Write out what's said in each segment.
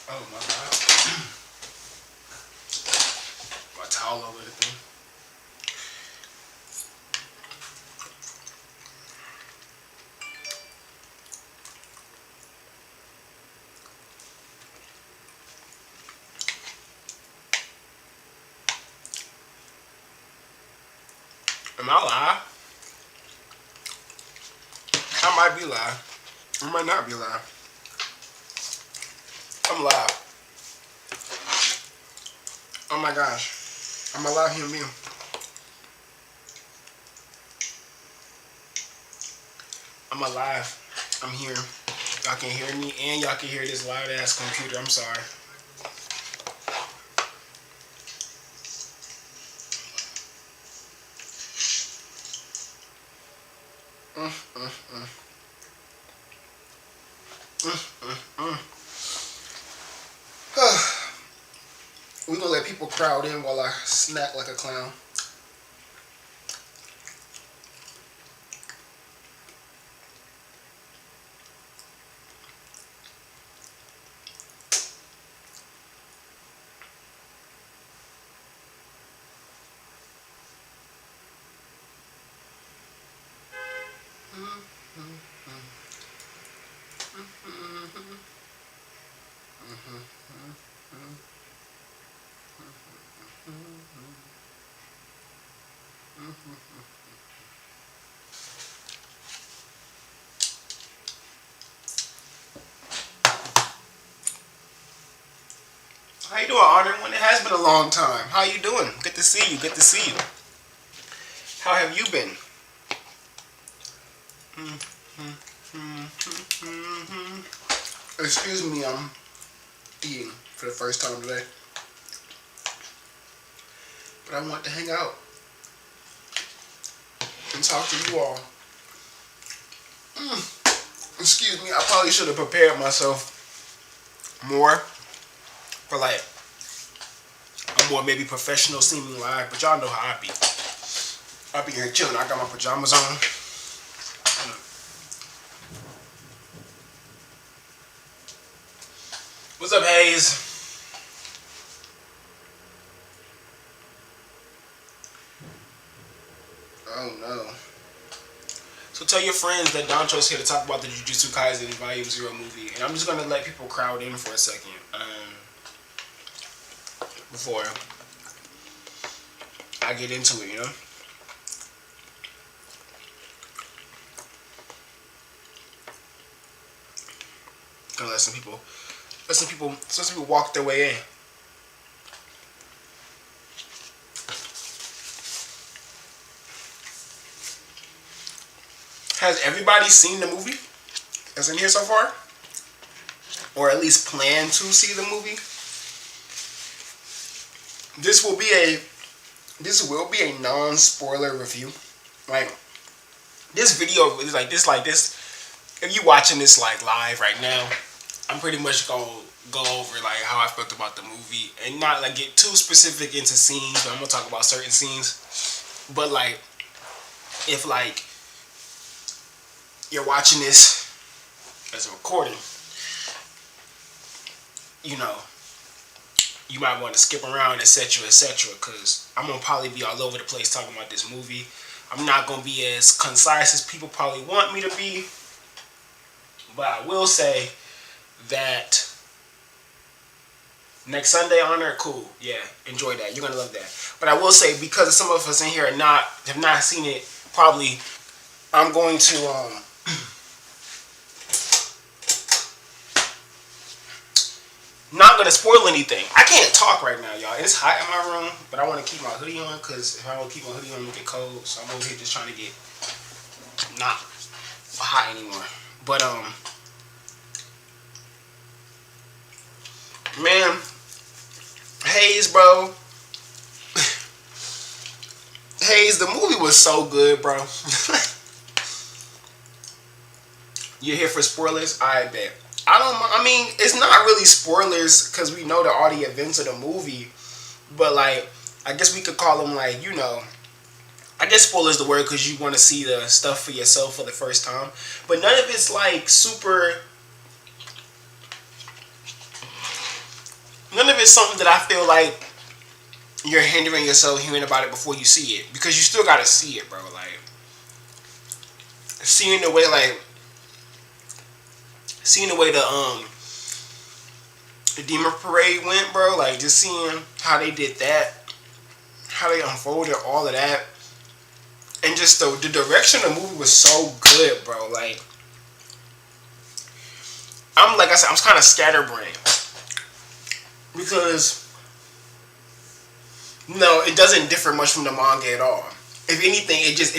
Oh my god. My towel over the thing. Am I live? I might be live. I might not be live. I'm live. Oh my gosh. I'm a live human being. I'm alive. I'm here. Y'all can hear me and y'all can hear this loud ass computer. I'm sorry. Mm, mm, mm. We're gonna let people crowd in while I snack like a clown. How you doing, Honor? When it has been a long time. How you doing? Good to see you. Good to see you. How have you been? Excuse me, I'm eating for the first time today. But I want to hang out and talk to you all. Excuse me, I probably should have prepared myself more for like a more maybe professional seeming live, but y'all know how I be. I be here chilling. I got my pajamas on. What's up, Hayes? Oh no. So tell your friends that Dontro's here to talk about the Jujutsu Kaisen Volume 0 movie. And I'm just going to let people crowd in for a second. Before I get into it, you know? Gonna let some people walk their way in. Has everybody seen the movie that's in here so far? Or at least plan to see the movie? This will be a non-spoiler review. Like this video is like this. If you watching this like live right now, I'm pretty much gonna go over like how I felt about the movie and not like get too specific into scenes. But I'm gonna talk about certain scenes. But like, if like you're watching this as a recording, you know, you might want to skip around, etc., etc., because I'm gonna probably be all over the place talking about this movie. I'm not gonna be as concise as people probably want me to be, but I will say that next Sunday, Honor, cool, yeah, enjoy that. You're gonna love that. But I will say, because some of us in here have not seen it, probably I'm going to not gonna spoil anything. I can't talk right now, y'all. It's hot in my room, but I want to keep my hoodie on because if I don't keep my hoodie on, I'm gonna get cold. So I'm over here just trying to get not hot anymore. But man, Hayes, bro. Hayes, the movie was so good, bro. You're here for spoilers? I bet. I mean, it's not really spoilers because we know all the events of the movie. But, like, I guess we could call them, like, you know. I guess spoilers the word because you want to see the stuff for yourself for the first time. But none of it's, like, super. is something that I feel like you're hindering yourself hearing about it before you see it, because you still gotta see it, bro. Like seeing the way the Demon Parade went, bro. Like just seeing how they did that, how they unfolded all of that, and just the direction of the movie was so good, bro. Like like I said, I'm kind of scatterbrained because no, it doesn't differ much from the manga at all. If anything, it just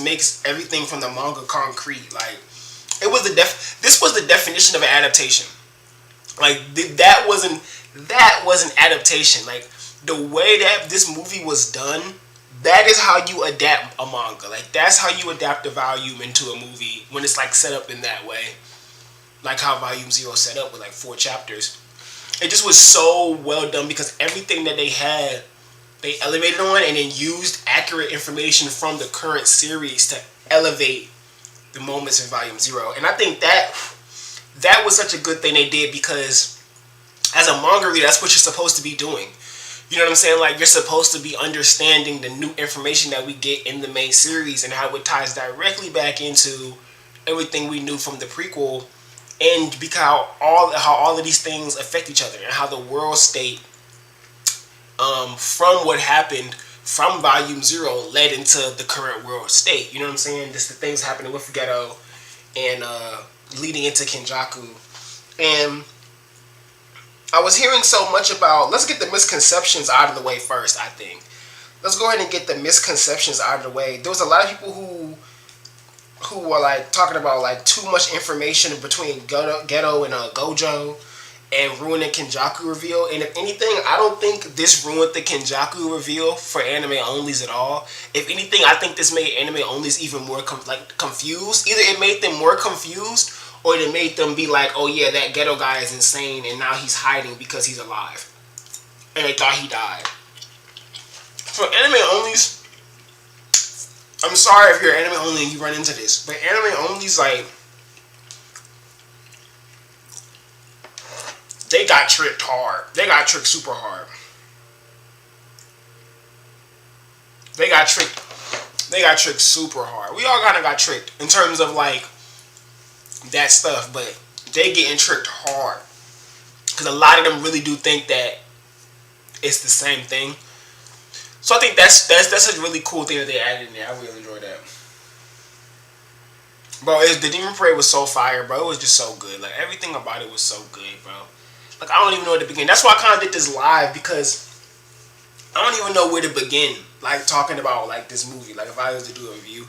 makes everything from the manga concrete. Like it was this was the definition of an adaptation. Like that wasn't adaptation. Like the way that this movie was done, that is how you adapt a manga. Like that's how you adapt a volume into a movie when it's like set up in that way. Like how Volume 0 set up with like 4 chapters. It just was so well done because everything that they had, they elevated on and then used accurate information from the current series to elevate the moments in Volume 0. And I think that was such a good thing they did, because as a manga reader, that's what you're supposed to be doing. You know what I'm saying? Like, you're supposed to be understanding the new information that we get in the main series and how it ties directly back into everything we knew from the prequel, and because how all of these things affect each other, and how the world state from what happened from Volume 0 led into the current world state. You know what I'm saying? Just the things happening with Geto and leading into Kenjaku. And I was hearing so much about, let's get the misconceptions out of the way first, I think. Let's go ahead and get the misconceptions out of the way. There was a lot of people who were like talking about like too much information between Geto and Gojo and ruining Kenjaku reveal. And if anything, I don't think this ruined the Kenjaku reveal for anime onlys at all. If anything, I think this made anime onlys even more confused. Either it made them more confused, or it made them be like, oh yeah, that Geto guy is insane and now he's hiding because he's alive. And they thought he died. For anime onlys, I'm sorry if you're anime only and you run into this, but anime onlys, like, they got tricked hard. They got tricked super hard. They got tricked super hard. We all kind of got tricked in terms of like that stuff, but they getting tricked hard because a lot of them really do think that it's the same thing. So I think that's a really cool thing that they added in there. I really enjoyed that. Bro, the Demon Parade was so fire, bro. It was just so good. Like, everything about it was so good, bro. Like, I don't even know where to begin. That's why I kind of did this live, because I don't even know where to begin, like, talking about, like, this movie. Like, if I was to do a review,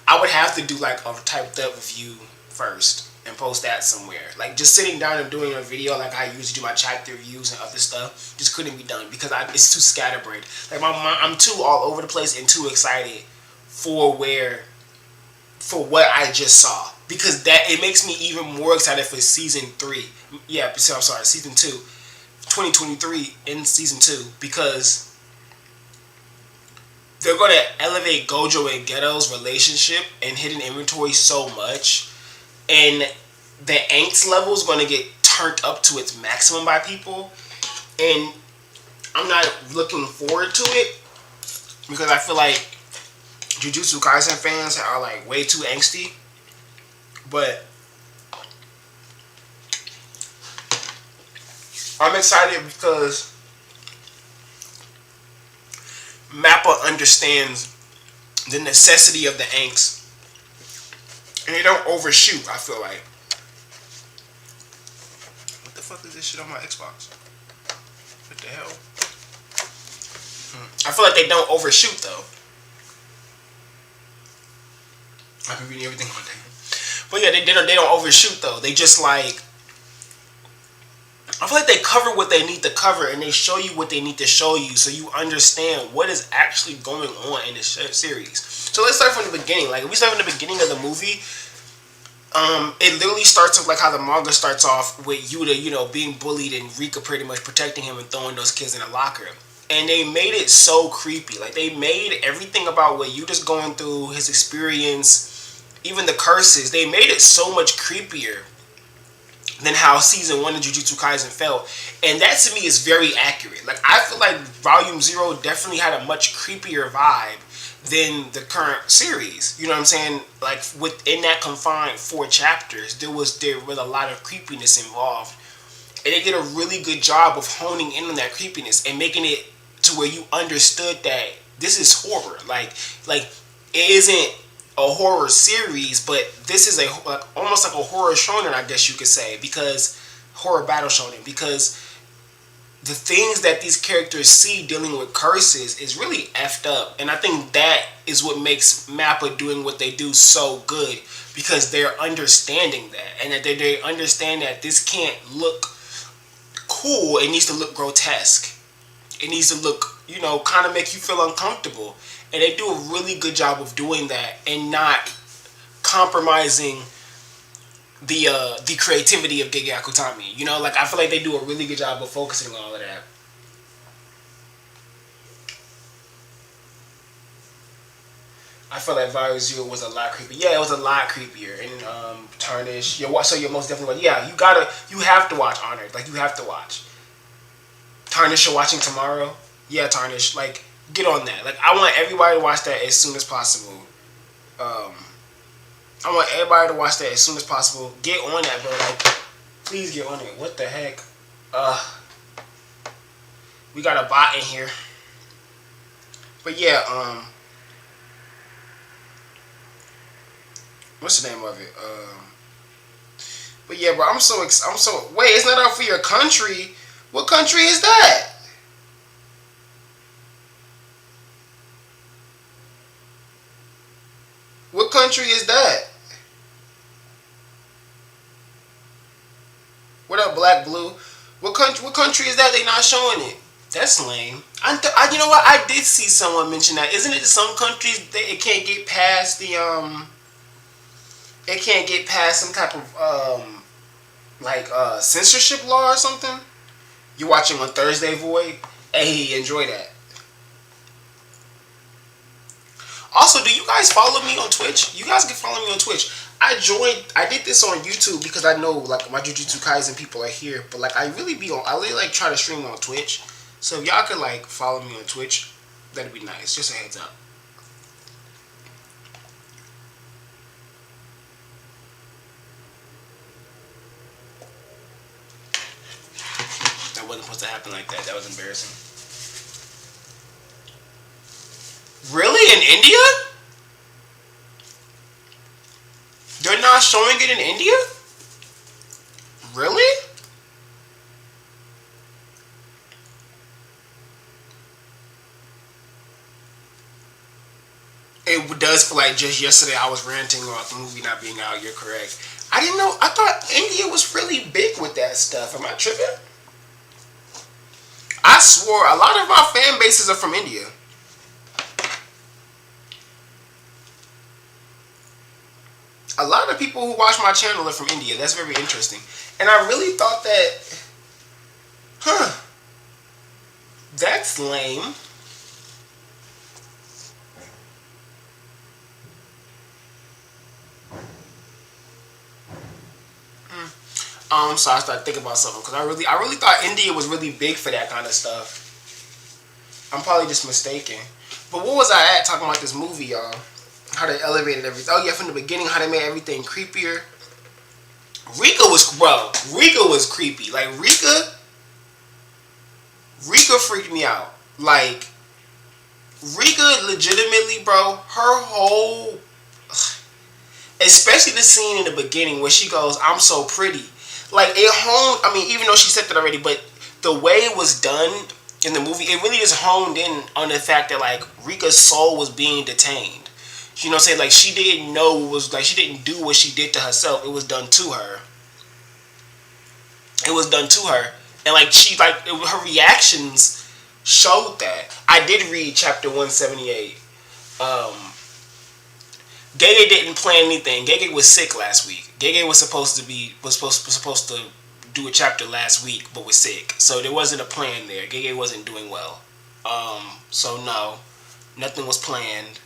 I would have to do, like, a typed up review first and post that somewhere. Like, just sitting down and doing a video like I usually do my chapter reviews and other stuff just couldn't be done, because it's too scatterbrained. Like, I'm too all over the place and too excited for what I just saw, because it makes me even more excited for season 3. Yeah, so I'm sorry, season 2, 2023 in season 2, because they're going to elevate Gojo and Geto's relationship and hidden inventory so much, and the angst level is going to get turned up to its maximum by people, and I'm not looking forward to it, because I feel like Jujutsu Kaisen fans are like way too angsty. But I'm excited because MAPPA understands the necessity of the angst, and they don't overshoot. I feel like, what the fuck is this shit on my Xbox? What the hell? I feel like they don't overshoot though. I've been reading everything all day. But yeah, they don't overshoot though. They just like, I feel like they cover what they need to cover, and they show you what they need to show you, so you understand what is actually going on in this series. So let's start from the beginning. Like, if we start from the beginning of the movie, it literally starts off like how the manga starts off with Yuta, you know, being bullied and Rika pretty much protecting him and throwing those kids in a locker. And they made it so creepy. Like, they made everything about what Yuta's going through, his experience, even the curses, they made it so much creepier than how season 1 of Jujutsu Kaisen felt. And that to me is very accurate. Like, I feel like Volume 0 definitely had a much creepier vibe than the current series. You know what I'm saying? Like, within that confined 4 chapters, there was a lot of creepiness involved. And they did a really good job of honing in on that creepiness and making it to where you understood that this is horror. Like it isn't a horror series, but this is almost like a horror shonen, I guess you could say, because horror battle shonen, because the things that these characters see dealing with curses is really effed up. And I think that is what makes MAPPA doing what they do so good, because they're understanding that, and that they understand that this can't look cool. It needs to look grotesque. It needs to look, kind of make you feel uncomfortable. And they do a really good job of doing that and not compromising the creativity of Gege Akutami. I feel like they do a really good job of focusing on all of that. I feel like Volume 0 was a lot creepier. Yeah, it was a lot creepier. And Tarnish. So you're most definitely, yeah, you have to watch Honored. Like, you have to watch. Tarnish, you're watching tomorrow? Yeah, Tarnish. Like, get on that. Like, I want everybody to watch that as soon as possible. I want everybody to watch that as soon as possible. Get on that, bro. Like, please get on it. What the heck? We got a bot in here. But yeah, what's the name of it? But yeah, bro, I'm so wait, it's not out for your country. What country is that? What country is that? What up, Black Blue? What country is that? They not showing it. That's lame. You know what? I did see someone mention that. Isn't it some countries it can't get past the it can't get past some type of censorship law or something? You watching on Thursday, Void? Hey, enjoy that. Also, do you guys follow me on Twitch? You guys can follow me on Twitch. I did this on YouTube because I know like my Jujutsu Kaisen people are here, but like I really like try to stream on Twitch. So if y'all could like follow me on Twitch, that'd be nice. Just a heads up. That wasn't supposed to happen like that. That was embarrassing. Really? In India? They're not showing it in India? Really? It does feel like just yesterday I was ranting about the movie not being out. You're correct. I didn't know. I thought India was really big with that stuff. Am I tripping? I swore a lot of my fan bases are from India. A lot of people who watch my channel are from India. That's very interesting. And I really thought that, that's lame. So I started thinking about something because I really thought India was really big for that kind of stuff. I'm probably just mistaken. But what was I at talking about this movie, y'all? How they elevated everything. Oh yeah, from the beginning, how they made everything creepier. Rika was creepy. Like Rika freaked me out. Like Rika legitimately, bro, her whole, especially the scene in the beginning where she goes, "I'm so pretty." Like it honed. I mean, even though she said that already, but the way it was done in the movie, it really just honed in on the fact that like Rika's soul was being detained. You know what I'm saying? Like she didn't know it was like she didn't do what she did to herself. It was done to her. It was done to her, and like her reactions showed that. I did read chapter 178. Gege didn't plan anything. Gege was sick last week. Gege was supposed to do a chapter last week, but was sick. So there wasn't a plan there. Gege wasn't doing well. So no, nothing was planned.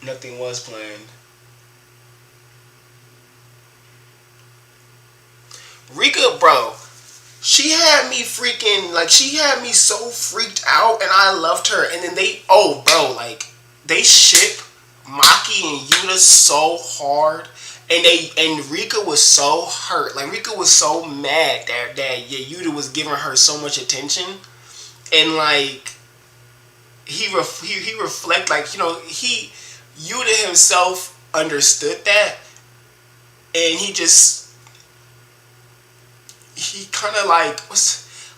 Nothing was planned. Yuta, bro, she had me freaking, like, she had me so freaked out, and I loved her. And then they ship Maki and Yuta so hard, and Rika was so hurt. Like, Rika was so mad that Yuta was giving her so much attention, and like he reflect, like, Yuta himself understood that, and he kind of like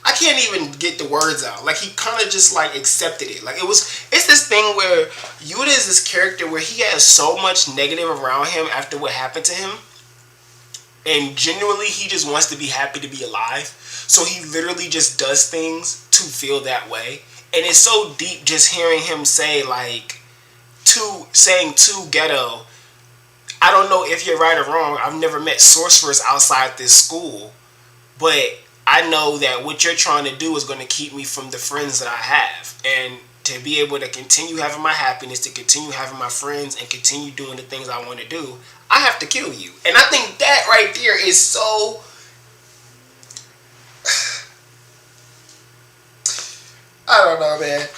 I can't even get the words out. Like, he kind of just like accepted it. Like, it's this thing where Yuta is this character where he has so much negative around him after what happened to him, and genuinely he just wants to be happy to be alive. So he literally just does things to feel that way, and it's so deep just hearing him say like saying to Geto, I don't know if you're right or wrong. I've never met sorcerers outside this school, but I know that what you're trying to do is going to keep me from the friends that I have. And to be able to continue having my happiness, to continue having my friends, and continue doing the things I want to do, I have to kill you. And I think that right there is so... I don't know, man.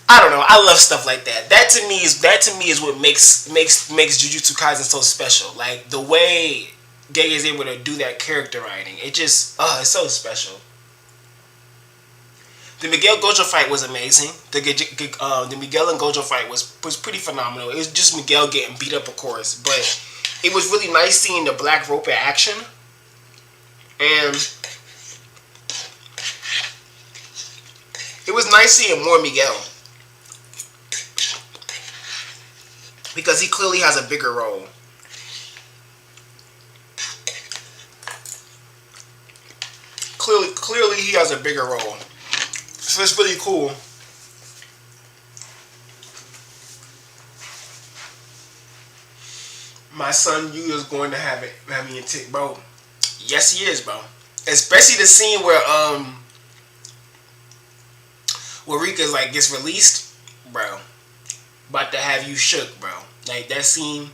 I don't know. I love stuff like that. That to me is what makes Jujutsu Kaisen so special. Like, the way Gege is able to do that character writing, it just it's so special. The Miguel Gojo fight was amazing. The Miguel and Gojo fight was pretty phenomenal. It was just Miguel getting beat up, of course, but it was really nice seeing the black rope in action, and it was nice seeing more Miguel, because he clearly has a bigger role. Clearly he has a bigger role. So it's really cool. My son Yuta is going to have me in tick, bro. Yes, he is, bro. Especially the scene where Rika like gets released, bro. About to have you shook, bro. Like, that scene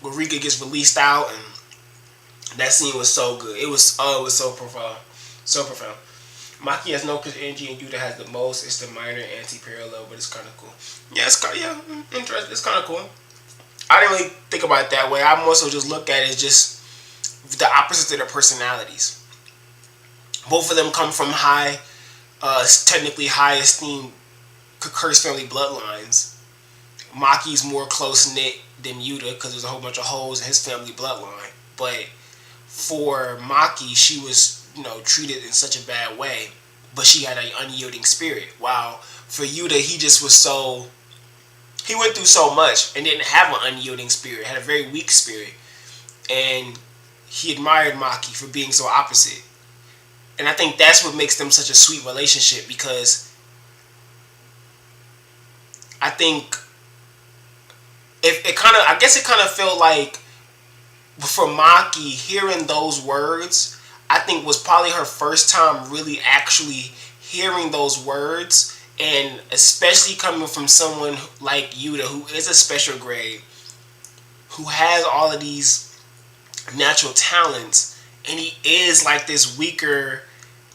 where Rika gets released out, and that scene was so good. It was so profound. So profound. Maki has no energy, and Yuta has the most. It's the minor anti-parallel, but it's kind of cool. Yeah, interesting. It's kind of cool. I didn't really think about it that way. I more so just look at it as just the opposites of their personalities. Both of them come from technically high esteemed cursed family bloodlines. Maki's more close-knit than Yuta because there's a whole bunch of holes in his family bloodline. But for Maki, she was, treated in such a bad way, but she had an unyielding spirit. While for Yuta, he went through so much and didn't have an unyielding spirit, had a very weak spirit. And he admired Maki for being so opposite. And I think that's what makes them such a sweet relationship, because I think I guess it kind of felt like for Maki, hearing those words, I think was probably her first time really actually hearing those words, and especially coming from someone like Yuta, who is a special grade, who has all of these natural talents, and he is like this weaker,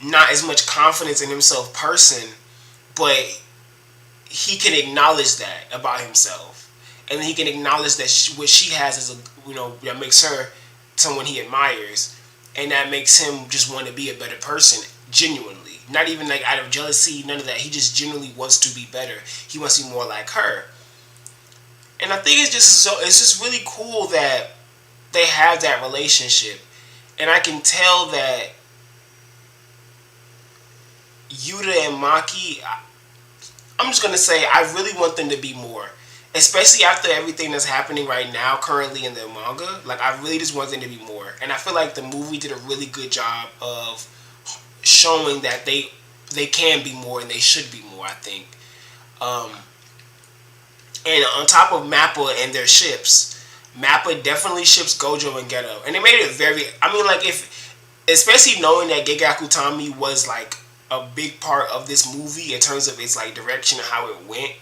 not as much confidence in himself person, but he can acknowledge that about himself, and then he can acknowledge that what she has is that makes her someone he admires. And that makes him just want to be a better person, genuinely. Not even like out of jealousy, none of that. He just genuinely wants to be better. He wants to be more like her. And I think it's just really cool that they have that relationship. And I can tell that Yuta and Maki, I'm just going to say, I really want them to be more. Especially after everything that's happening right now, currently in the manga. Like, I really just want them to be more. And I feel like the movie did a really good job of showing that they can be more and they should be more, I think. And on top of MAPPA and their ships, MAPPA definitely ships Gojo and Geto. And they made it especially knowing that Gegaku Tami was like a big part of this movie in terms of its like direction and how it went.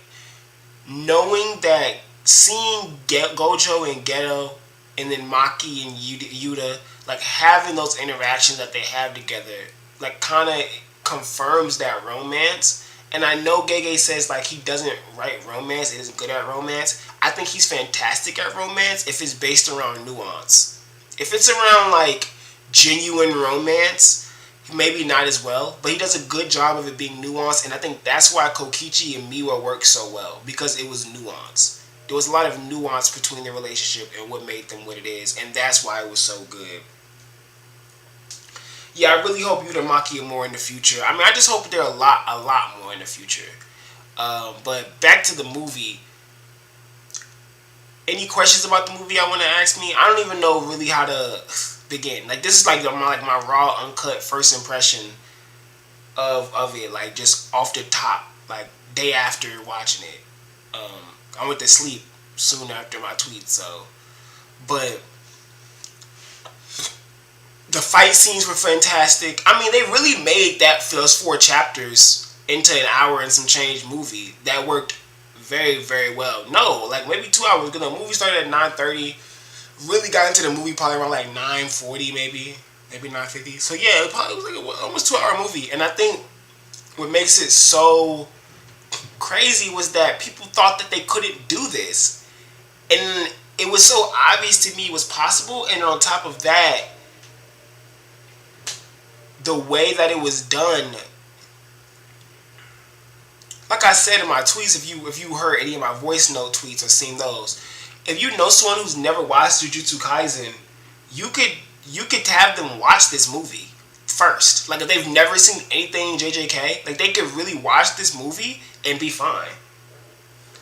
Knowing that, seeing Gojo and Geto, and then Maki and Yuta, like having those interactions that they have together, like kind of confirms that romance. And I know Gege says like he doesn't write romance, he isn't good at romance. I think he's fantastic at romance if it's based around nuance. If it's around like genuine romance, maybe not as well, but he does a good job of it being nuanced, and I think that's why Kokichi and Miwa work so well, because it was nuance. There was a lot of nuance between their relationship and what made them what it is, and that's why it was so good. Yeah, I really hope Yuta and Maki are more in the future. I mean, I just hope they're a lot more in the future. But back to the movie. Any questions about the movie I want to ask me? I don't even know really how to begin. Like, this is like my raw, uncut first impression of it. Like, just off the top. Like, day after watching it. I went to sleep soon after my tweet, so. But the fight scenes were fantastic. I mean, they really made those 4 chapters into an hour and some change movie that worked very, very well. No, like maybe 2 hours. Because the movie started at 9:30. Really got into the movie probably around like 9:40 maybe 9:50. So yeah, it was like an almost 2-hour movie. And I think what makes it so crazy was that people thought that they couldn't do this. And it was so obvious to me it was possible. And on top of that, the way that it was done, like I said in my tweets, if you heard any of my voice note tweets or seen those, if you know someone who's never watched Jujutsu Kaisen, you could have them watch this movie first. Like if they've never seen anything JJK, like they could really watch this movie and be fine.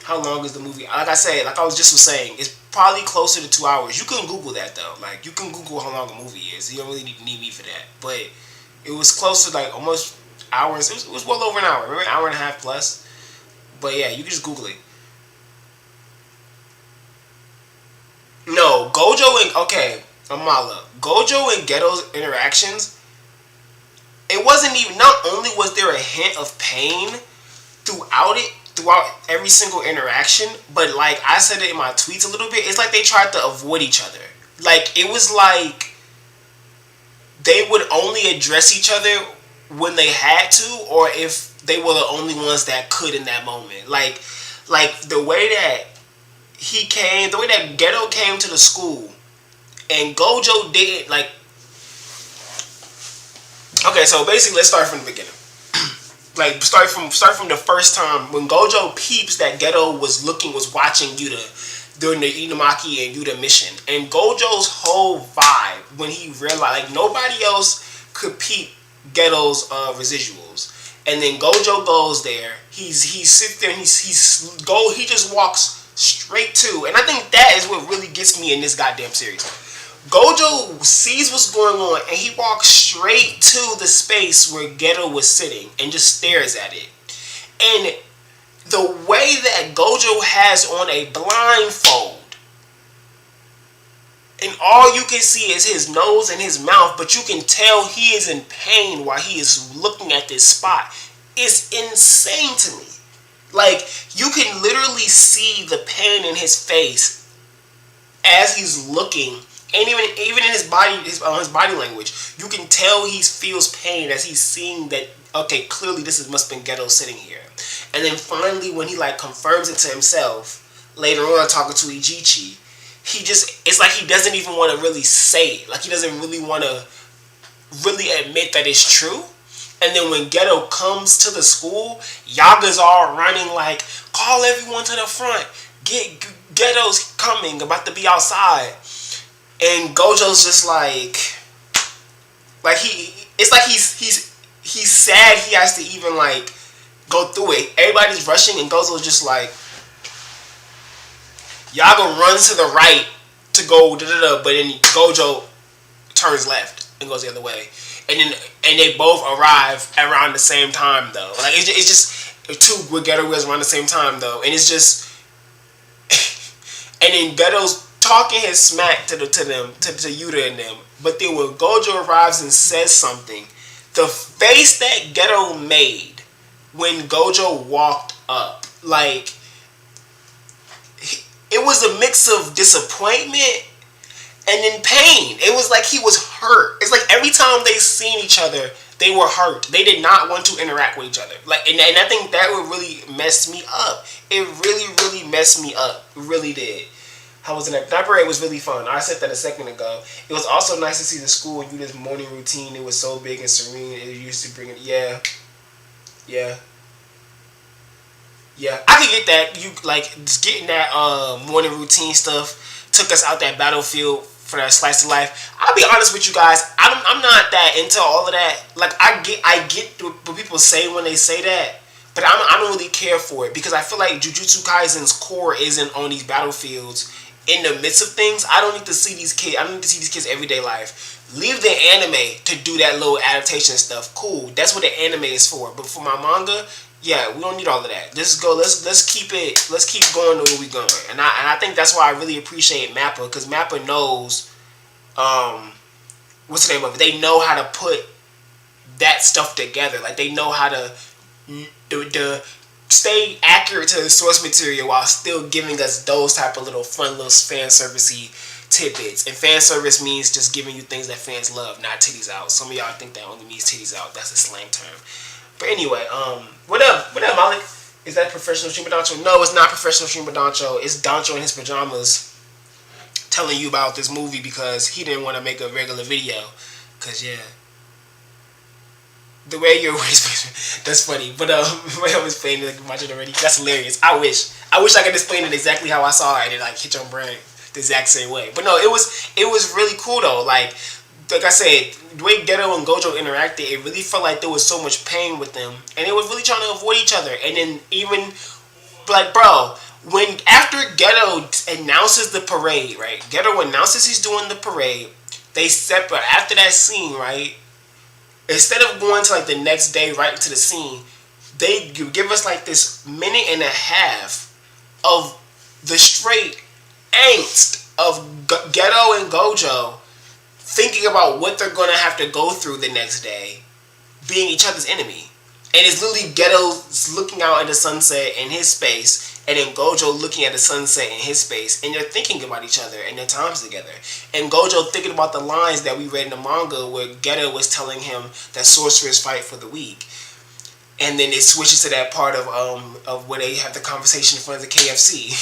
How long is the movie? Like I said, like I was just saying, it's probably closer to 2 hours. You can Google that though. Like you can Google how long a movie is. You don't really need me for that. But it was close to like almost hours. It was well over an hour. Remember, an hour and a half plus. But yeah, you can just Google it. No, Amala. Gojo and Geto's interactions, it wasn't even, not only was there a hint of pain throughout every single interaction, but like I said it in my tweets a little bit, it's like they tried to avoid each other. Like, it was like they would only address each other when they had to, or if they were the only ones that could in that moment. Like the way that the way that Geto came to the school and Gojo didn't, like, okay, so basically let's start from the beginning. Like start from the first time when Gojo peeps that Geto was watching Yuta during the Inumaki and Yuta mission, and Gojo's whole vibe when he realized like nobody else could peep Geto's residuals, and then Gojo goes there. He sits there and he just walks straight to, and I think that is what really gets me in this goddamn series. Gojo sees what's going on and he walks straight to the space where Geto was sitting and just stares at it. And the way that Gojo has on a blindfold and all you can see is his nose and his mouth, but you can tell he is in pain while he is looking at this spot, is insane to me. Like, you can literally see the pain in his face as he's looking. And even in his body language, you can tell he feels pain as he's seeing that, okay, clearly this must have been Geto sitting here. And then finally, when he like confirms it to himself, later on talking to Ijichi, it's like he doesn't even want to really say it. Like he doesn't really want to really admit that it's true. And then when Geto comes to the school, Yaga's all running like, call everyone to the front. Geto's coming, about to be outside. And Gojo's just it's like he's sad he has to even like go through it. Everybody's rushing and Gojo's just like, Yaga runs to the right to go but then Gojo turns left and goes the other way. And they both arrive around the same time though. Like it's just two Geto wheels around the same time though. And it's just and then Geto's talking his smack to Yuta and them, but then when Gojo arrives and says something, the face that Geto made when Gojo walked up, like, it was a mix of disappointment and in pain. It was like he was hurt. It's like every time they seen each other, they were hurt. They did not want to interact with each other. Like, and I think that would really mess me up. It really, really messed me up. It really did. How was it? That parade was really fun. I said that a second ago. It was also nice to see the school and do this morning routine. It was so big and serene. It used to bring it. Yeah. Yeah. Yeah. I could get that. You like just getting that morning routine stuff took us out that battlefield for that slice of life. I'll be honest with you guys. I'm not that into all of that. Like I get what people say when they say that. But I don't really care for it because I feel like Jujutsu Kaisen's core isn't on these battlefields in the midst of things. I don't need to see these kids. I don't need to see these kids everyday life. Leave the anime to do that little adaptation stuff. Cool. That's what the anime is for. But for my manga, yeah, we don't need all of that. Let's go. Let's keep it. Let's keep going the way we going. And I think that's why I really appreciate MAPPA because MAPPA knows what's the name of it. They know how to put that stuff together. Like they know how to stay accurate to the source material while still giving us those type of little fun little fan servicey tidbits. And fan service means just giving you things that fans love, not titties out. Some of y'all think that only means titties out. That's a slang term. But anyway, what up, Malik? Is that professional streamer Doncho? No, it's not professional streamer Doncho. It's Doncho in his pajamas telling you about this movie because he didn't want to make a regular video. Cause yeah. The way you're that's funny. But the way I was playing it, watch it already. That's hilarious. I wish I could explain it exactly how I saw it and like hit your brain the exact same way. But no, it was really cool though. Like I said, the way Geto and Gojo interacted, it really felt like there was so much pain with them, and they was really trying to avoid each other. And then even like, bro, when after Geto announces the parade, right? Geto announces he's doing the parade. They separate after that scene, right? Instead of going to like the next day right into the scene, they give us like this minute and a half of the straight angst of Geto and Gojo thinking about what they're going to have to go through the next day, being each other's enemy. And it's literally Geto looking out at the sunset in his space, and then Gojo looking at the sunset in his space, and they're thinking about each other and their times together. And Gojo thinking about the lines that we read in the manga where Geto was telling him that sorcerers fight for the weak. And then it switches to that part of where they have the conversation in front of the KFC.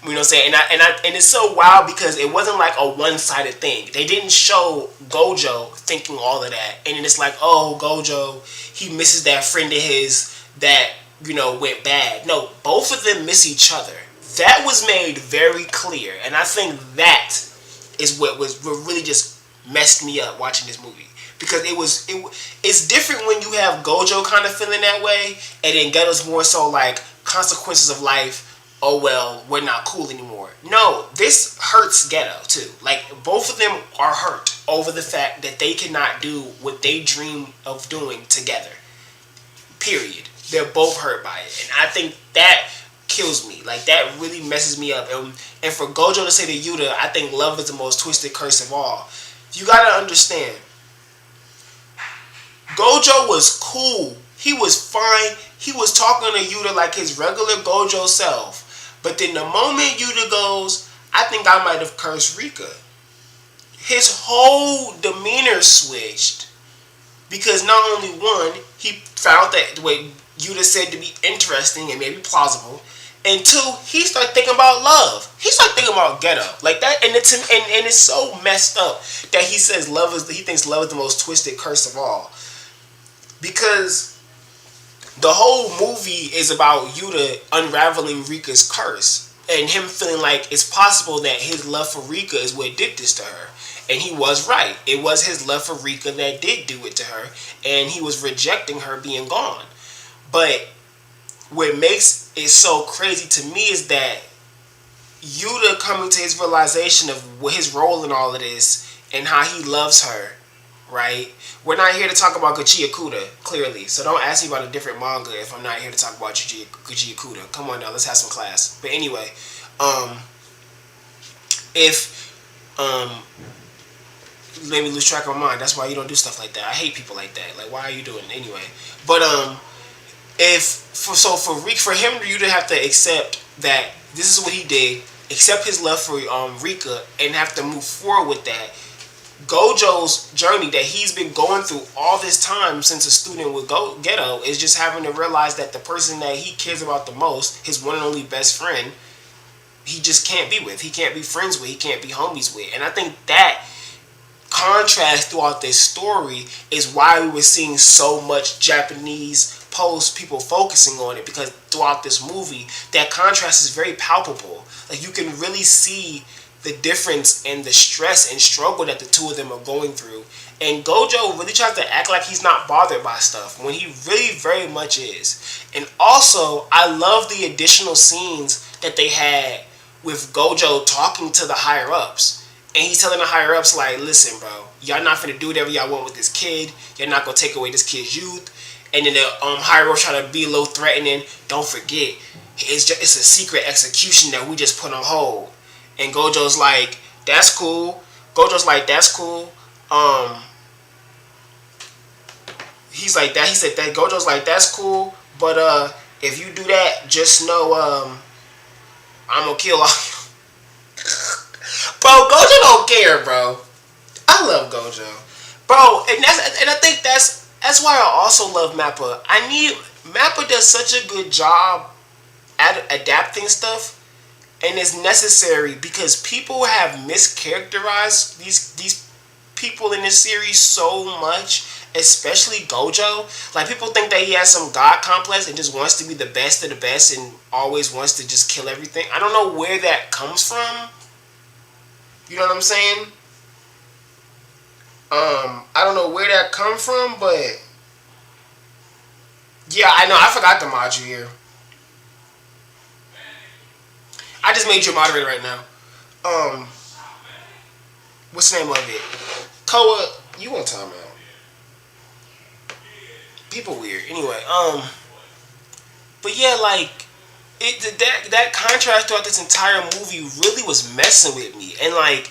You know what I'm saying? And it's so wild because it wasn't like a one-sided thing. They didn't show Gojo thinking all of that. And then it's like, oh, Gojo, he misses that friend of his that, you know, went bad. No, both of them miss each other. That was made very clear. And I think that is what really just messed me up watching this movie. Because it's different when you have Gojo kind of feeling that way, and then Geto's more so like consequences of life. Oh well, we're not cool anymore. No, this hurts Geto too. Like both of them are hurt over the fact that they cannot do what they dream of doing together. Period. They're both hurt by it, and I think that kills me. Like that really messes me up. And for Gojo to say to Yuta, I think love is the most twisted curse of all. You gotta understand. Gojo was cool. He was fine. He was talking to Yuta like his regular Gojo self. But then the moment Yuta goes, I think I might have cursed Rika. His whole demeanor switched. Because not only one, he found that what Yuta said to be interesting and maybe plausible. And two, he started thinking about love. He started thinking about Geto. Like that, and it's so messed up that he says he thinks love is the most twisted curse of all. Because the whole movie is about Yuta unraveling Rika's curse and him feeling like it's possible that his love for Rika is what did this to her. And he was right. It was his love for Rika that did do it to her, and he was rejecting her being gone. But what makes it so crazy to me is that Yuta coming to his realization of his role in all of this and how he loves her, right? We're not here to talk about Gojo, clearly. So don't ask me about a different manga if I'm not here to talk about Gojo. Come on now, let's have some class. But anyway, made me lose track of my mind. That's why you don't do stuff like that. I hate people like that. Like, why are you doing it anyway? But for him, you to have to accept that this is what he did. accept his love for Rika and have to move forward with that. Gojo's journey that he's been going through all this time since a student with Geto is just having to realize that the person that he cares about the most, his one and only best friend, he just can't be with. He can't be friends with. He can't be homies with. And I think that contrast throughout this story is why we were seeing so much Japanese posts, people focusing on it, because throughout this movie, that contrast is very palpable. Like, you can really see the difference and the stress and struggle that the two of them are going through. And Gojo really tries to act like he's not bothered by stuff when he really very much is. And also, I love the additional scenes that they had with Gojo talking to the higher ups. And he's telling the higher ups, like, listen, bro, y'all not finna do whatever y'all want with this kid. You're not gonna take away this kid's youth. And then the higher ups try to be a little threatening. Don't forget, it's a secret execution that we just put on hold. And Gojo's like, that's cool. Gojo's like, that's cool. He's like that. He said that. Gojo's like, that's cool. But if you do that, just know I'm gonna kill all you. Bro, Gojo don't care, bro. I love Gojo, bro, and I think that's why I also love MAPPA. MAPPA does such a good job at adapting stuff, and it's necessary because people have mischaracterized these people in this series so much, especially Gojo. Like, people think that he has some god complex and just wants to be the best of the best and always wants to just kill everything. I don't know where that comes from. You know what I'm saying? I don't know where that comes from, but yeah, I know. I forgot to mod you here. I just made you a moderator right now. What's the name of it? Koa, you want time out? People weird. Anyway, but yeah, like that contrast throughout this entire movie really was messing with me, and like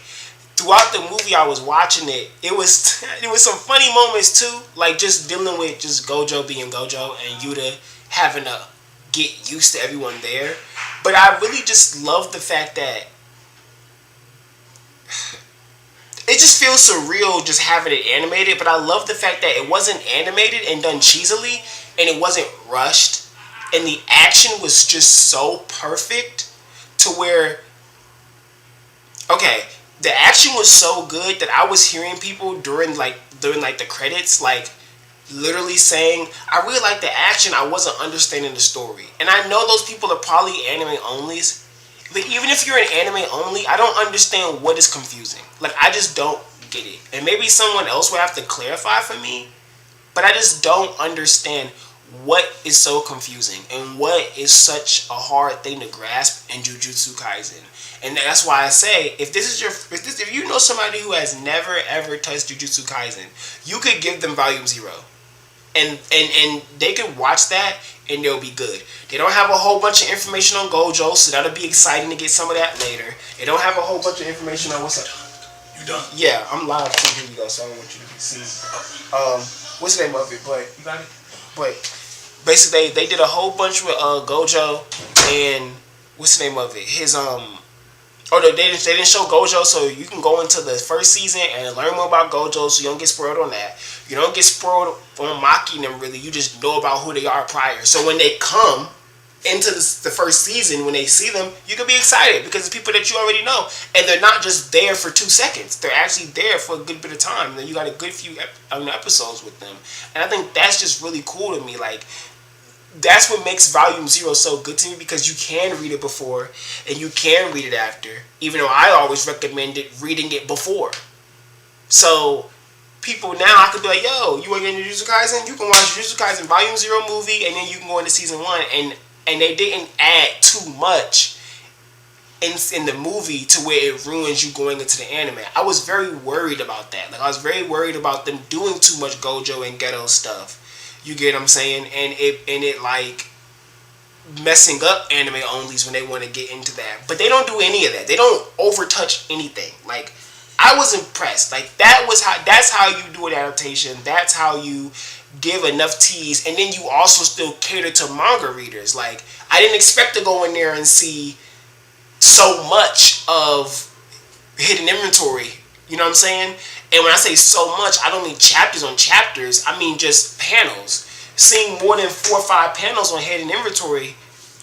throughout the movie I was watching it, it was some funny moments too, like just dealing with just Gojo being Gojo and Yuta having to get used to everyone there. But I really just love the fact that it just feels surreal just having it animated, but I love the fact that it wasn't animated and done cheesily, and it wasn't rushed, and the action was just so perfect to where, okay, the action was so good that I was hearing people during the credits, like, literally saying, I really like the action, I wasn't understanding the story. And I know those people are probably anime onlys, but even if you're an anime only, I don't understand what is confusing. Like, I just don't get it. And maybe someone else will have to clarify for me, but I just don't understand what is so confusing and what is such a hard thing to grasp in Jujutsu Kaisen. And that's why I say, if you know somebody who has never ever touched Jujutsu Kaisen, you could give them Volume 0. And they could watch that and they'll be good. They don't have a whole bunch of information on Gojo, so that'll be exciting to get some of that later. They don't have a whole bunch of information on what's up. You done? Yeah, I'm live too. Here you go, so I don't want you to be seen. What's the name of it? But you got it? But basically they did a whole bunch with Gojo and what's the name of it? His they didn't show Gojo, so you can go into the first season and learn more about Gojo, so you don't get spoiled on that. You don't get spoiled on Maki and them, really. You just know about who they are prior. So when they come into the first season, when they see them, you can be excited because it's people that you already know. And they're not just there for 2 seconds. They're actually there for a good bit of time. And then you got a good few episodes with them. And I think that's just really cool to me. Like, that's what makes Volume 0 so good to me, because you can read it before and you can read it after, even though I always recommended reading it before. So people now, I could be like, yo, you want to get into Jujutsu Kaisen? You can watch Jujutsu Kaisen Volume 0 movie and then you can go into Season 1, and they didn't add too much in the movie to where it ruins you going into the anime. I was very worried about that. Like, I was very worried about them doing too much Gojo and Geto stuff. You get what I'm saying? And it like messing up anime onlys when they want to get into that. But they don't do any of that. They don't overtouch anything. Like, I was impressed. Like, that's how you do an adaptation. That's how you give enough tease, and then you also still cater to manga readers. Like, I didn't expect to go in there and see so much of hidden inventory. You know what I'm saying? And when I say so much, I don't mean chapters on chapters. I mean just panels. Seeing more than 4 or 5 panels on hidden inventory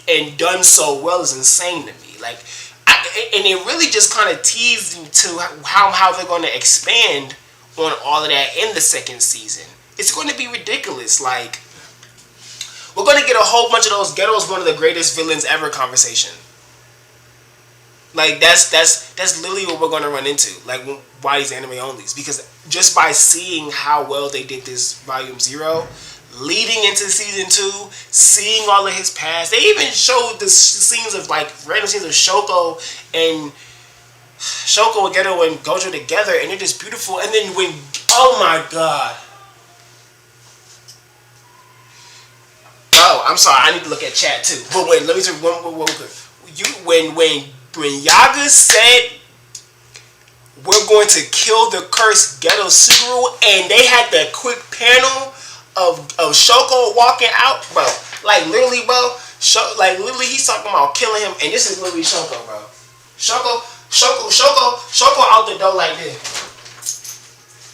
and done so well is insane to me. Like, and it really just kind of teased into how they're going to expand on all of that in the second season. It's going to be ridiculous. Like, we're going to get a whole bunch of those Geto's one of the greatest villains ever conversation. Like, that's literally what we're going to run into. Like, why these anime onlys? Because just by seeing how well they did this Volume 0, leading into Season 2, seeing all of his past. They even showed the scenes of, like, random scenes of Shoko and Geto and Gojo together, and it is beautiful. And then when, oh my god. Oh, I'm sorry, I need to look at chat too. But wait, let me just when Yaga said we're going to kill the cursed Geto Suguru, and they had that quick panel of Shoko walking out, bro. Like literally, bro. Literally, he's talking about killing him, and this is literally Shoko, bro. Shoko out the door like this.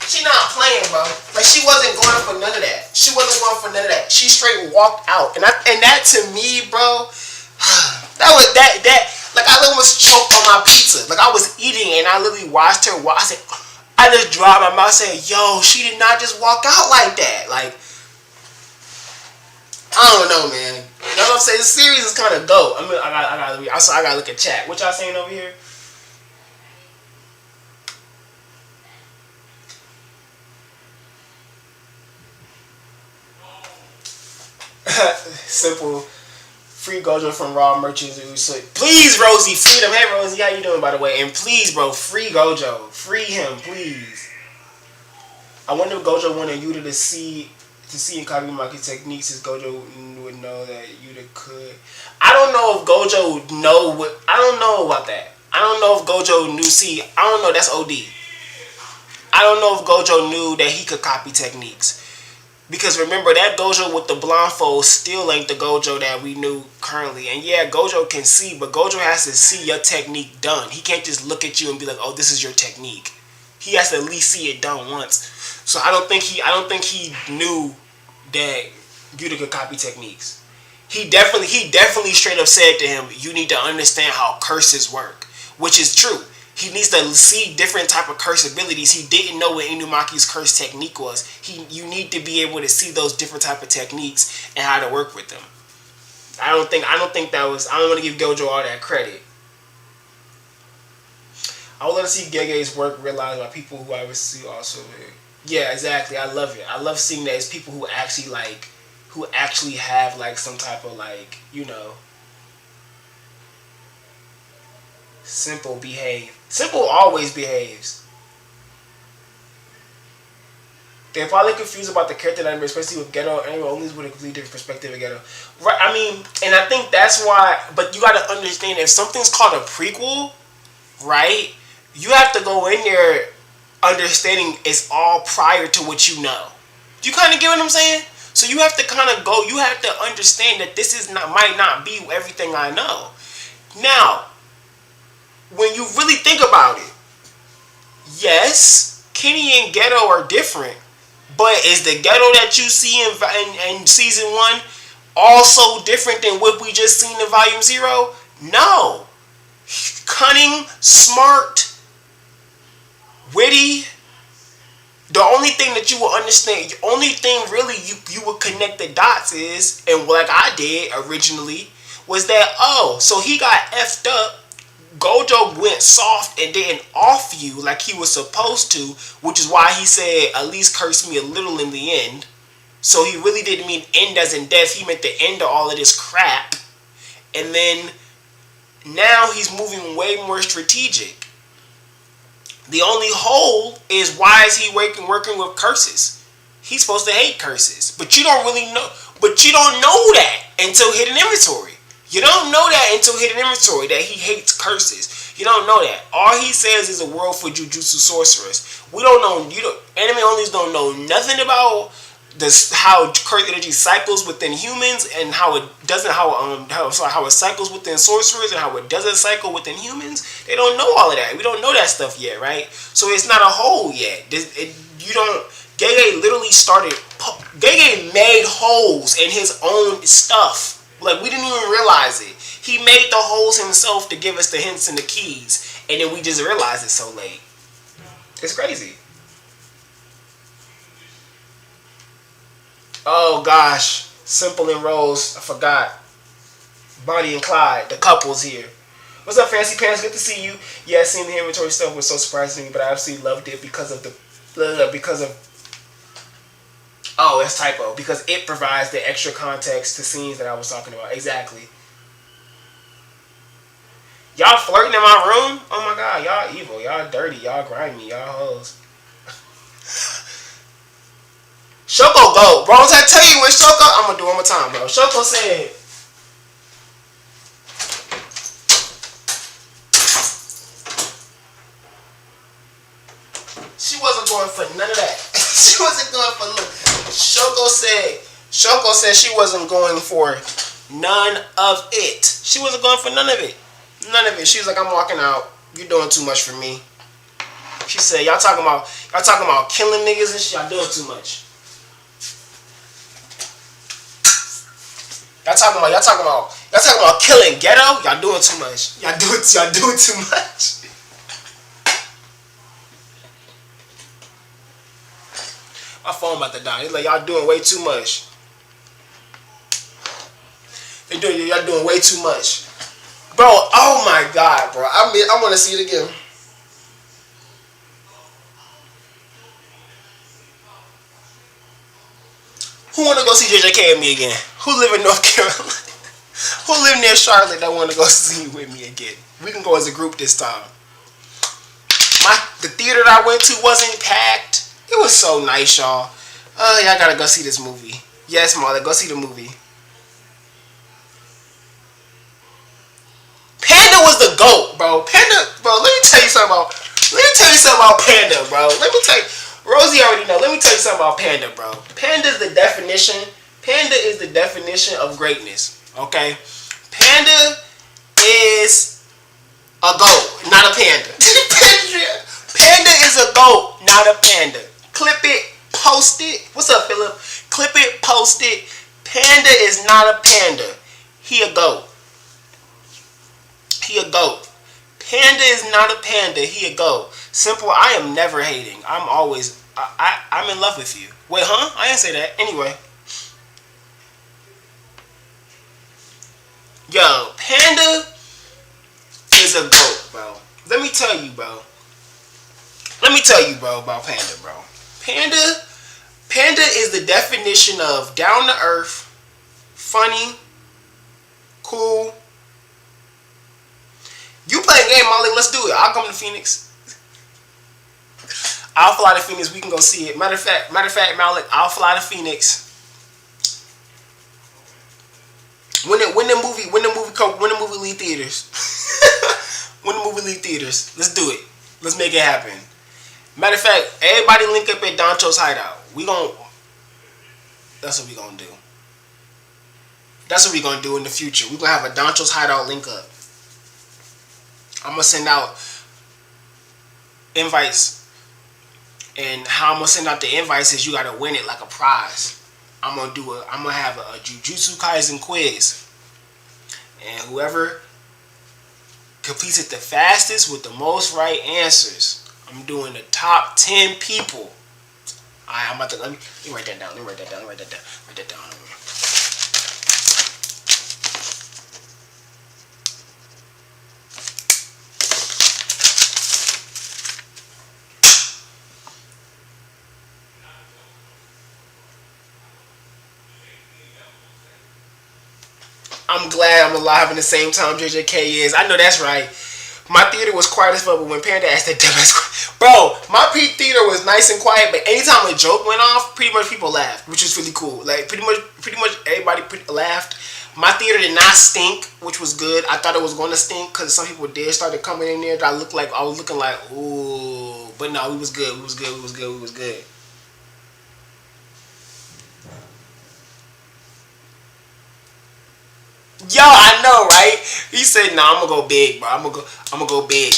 She not playing, bro. Like, she wasn't going for none of that. She straight walked out, and that to me, bro, that. Like, I almost choked on my pizza. Like, I was eating, and I literally watched her walk. I just dropped my mouth and said, yo, she did not just walk out like that. Like, I don't know, man. You know what I'm saying? This series is kind of dope. I gotta look at chat. What y'all saying over here? Simple. Free Gojo from Raw merchants. Please, Rosie, freedom. Hey, Rosie, how you doing, by the way? And please, bro, free Gojo. Free him, please. I wonder if Gojo wanted Yuta to see in Kagumaki's techniques, as Gojo would know that Yuta could. I don't know if Gojo I don't know about that. I don't know if Gojo knew. See, I don't know. That's OD. I don't know if Gojo knew that he could copy techniques. Because remember, that Gojo with the blindfold still ain't the Gojo that we knew currently. And yeah, Gojo can see, but Gojo has to see your technique done. He can't just look at you and be like, "Oh, this is your technique." He has to at least see it done once. So I don't think he knew that Yuta could copy techniques. He definitely straight up said to him, "You need to understand how curses work," which is true. He needs to see different type of curse abilities. He didn't know what Inumaki's curse technique was. You need to be able to see those different type of techniques and how to work with them. I don't want to give Gojo all that credit. I would love to see Gege's work realized by people who I would see also. Yeah, exactly. I love it. I love seeing that it's people who actually have like some type of like, you know, Simple behave. Simple always behaves. They're probably confused about the character dynamic, especially with Geto. Anyway, only with a completely different perspective of Geto. Right? I mean, and I think that's why. But you got to understand, if something's called a prequel, right? You have to go in there understanding it's all prior to what you know. Do you kind of get what I'm saying? So you have to kind of go. You have to understand that this might not be everything I know. Now, when you really think about it, yes, Kenny and Geto are different, but is the Geto that you see in season 1 also different than what we just seen in volume 0? No. Cunning, smart, witty. The only thing that you will understand, the only thing really you would connect the dots is, and like I did originally, was that, oh, so he got effed up. Gojo went soft and didn't off you like he was supposed to, which is why he said, at least curse me a little in the end. So he really didn't mean end as in death. He meant the end of all of this crap. And then now he's moving way more strategic. The only hole is, why is he working with curses? He's supposed to hate curses. But you don't really know. But you don't know that until hidden inventory. You don't know that until hidden inventory, that he hates curses. You don't know that. All he says is a world for Jujutsu sorcerers. We don't know. Anime onlys don't know nothing about this how curse energy cycles within humans and how it doesn't how it cycles within sorcerers and how it doesn't cycle within humans. They don't know all of that. We don't know that stuff yet, right? So it's not a whole yet. You don't. Gege literally started. Gege made holes in his own stuff. Like, we didn't even realize it. He made the holes himself to give us the hints and the keys, and then we just realized it so late. It's crazy. Oh gosh, Simple and Rose. I forgot. Bonnie and Clyde, the couples here. What's up, Fancy Pants? Good to see you. Yeah, seeing the inventory stuff was so surprising to me, but I absolutely loved it because of oh, it's typo. Because it provides the extra context to scenes that I was talking about. Exactly. Y'all flirting in my room? Oh my god, y'all evil, y'all dirty, y'all grimy, y'all hoes. Shoko go. Bro, I tell you when Shoko, I'm gonna do it one more time, bro. Shoko said, she wasn't going for none of that. She wasn't going for look. Shoko said she wasn't going for none of it. She wasn't going for none of it. None of it. She was like, I'm walking out. You're doing too much for me. She said, y'all talking about killing niggas and shit. Y'all doing too much. Y'all talking about killing Geto. Y'all doing too much. Y'all doing too much. My phone about to die. It's like, y'all doing way too much. Y'all doing way too much. Bro, oh my god, bro. I want to see it again. Who want to go see JJK and me again? Who live in North Carolina? Who live near Charlotte that want to go see with me again? We can go as a group this time. The theater that I went to wasn't packed. It was so nice, y'all. Y'all gotta go see this movie. Yes, Marla, go see the movie. Panda was the GOAT, bro. Let me tell you something about Panda, bro. Let me tell you. Rosie already know. Let me tell you something about Panda, bro. Panda is the definition of greatness. Okay? Panda is a GOAT, not a panda. Panda is a GOAT, not a panda. Clip it, post it. What's up, Philip? Clip it, post it. Panda is not a panda. He a GOAT. He a GOAT. Panda is not a panda. He a GOAT. Simple, I am never hating. I'm in love with you. Wait, huh? I didn't say that. Anyway. Yo, Panda is a GOAT, bro. Let me tell you, bro. About Panda, bro. Panda is the definition of down to earth, funny, cool. You playing game, Molly? Let's do it. I'll come to Phoenix. I'll fly to Phoenix. We can go see it. Matter of fact, Malik, I'll fly to Phoenix. When the movie leave theaters. When the movie leave theaters. Let's do it. Let's make it happen. Matter of fact, everybody link up at Doncho's hideout. That's what we gonna do. That's what we gonna do in the future. We gonna have a Doncho's hideout link up. I'm gonna send out invites. And how I'm gonna send out the invites is you gotta win it like a prize. I'm gonna have a Jujutsu Kaisen quiz. And whoever completes it the fastest with the most right answers, I'm doing the top 10 people. I'm about to let me write that down. Write that down. I'm glad I'm alive in the same time JJK is. I know that's right. My theater was quiet as fuck, but when Panda asked that dumbass question, bro, my peak theater was nice and quiet, but anytime a joke went off, pretty much people laughed, which was really cool. Like pretty much everybody laughed. My theater did not stink, which was good. I thought it was going to stink because some people did started coming in there. I was looking like, ooh, but no, we was good. Yo, I know, right? He said, "Nah, I'm gonna go big, bro. I'm gonna go big.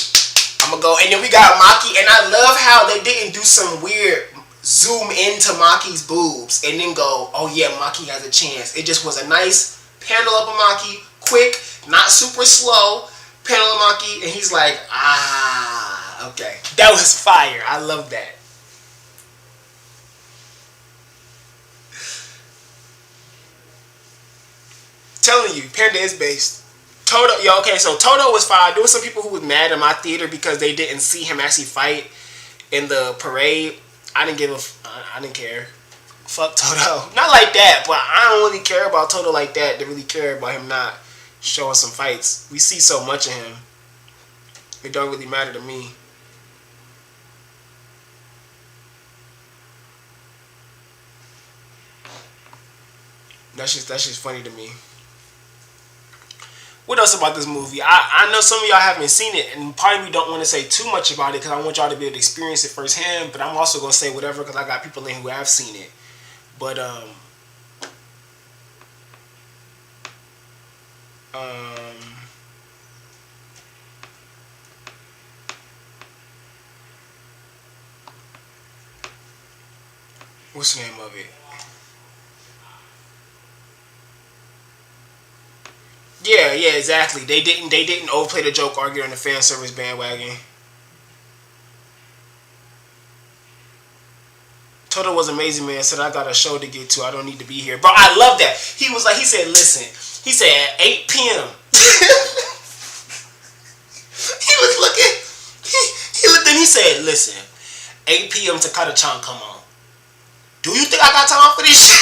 I'm gonna go." And then we got Maki, and I love how they didn't do some weird zoom into Maki's boobs and then go, "Oh yeah, Maki has a chance." It just was a nice panel up of Maki, quick, not super slow panel of Maki, and he's like, "Ah, okay, that was fire. I love that." Telling you, Panda is based. Toto, yo, okay, so Toto was fine. There was some people who was mad in my theater because they didn't see him actually fight in the parade. I didn't I didn't care. Fuck Toto. Not like that, but I don't really care about Toto like that to really care about him not showing some fights. We see so much of him. It don't really matter to me. That's just funny to me. What else about this movie? I know some of y'all haven't seen it, and part of me don't want to say too much about it because I want y'all to be able to experience it firsthand. But I'm also gonna say whatever because I got people in who have seen it. But what's the name of it? Yeah, yeah, exactly. They didn't overplay the joke or get on the fan service bandwagon. Toto was amazing, man. Said I got a show to get to. I don't need to be here, bro. I love that. He was like, he said, listen. He said at 8 p.m. He was looking. He looked and he said, listen. 8 p.m. Takata-chan come on. Do you think I got time for this shit?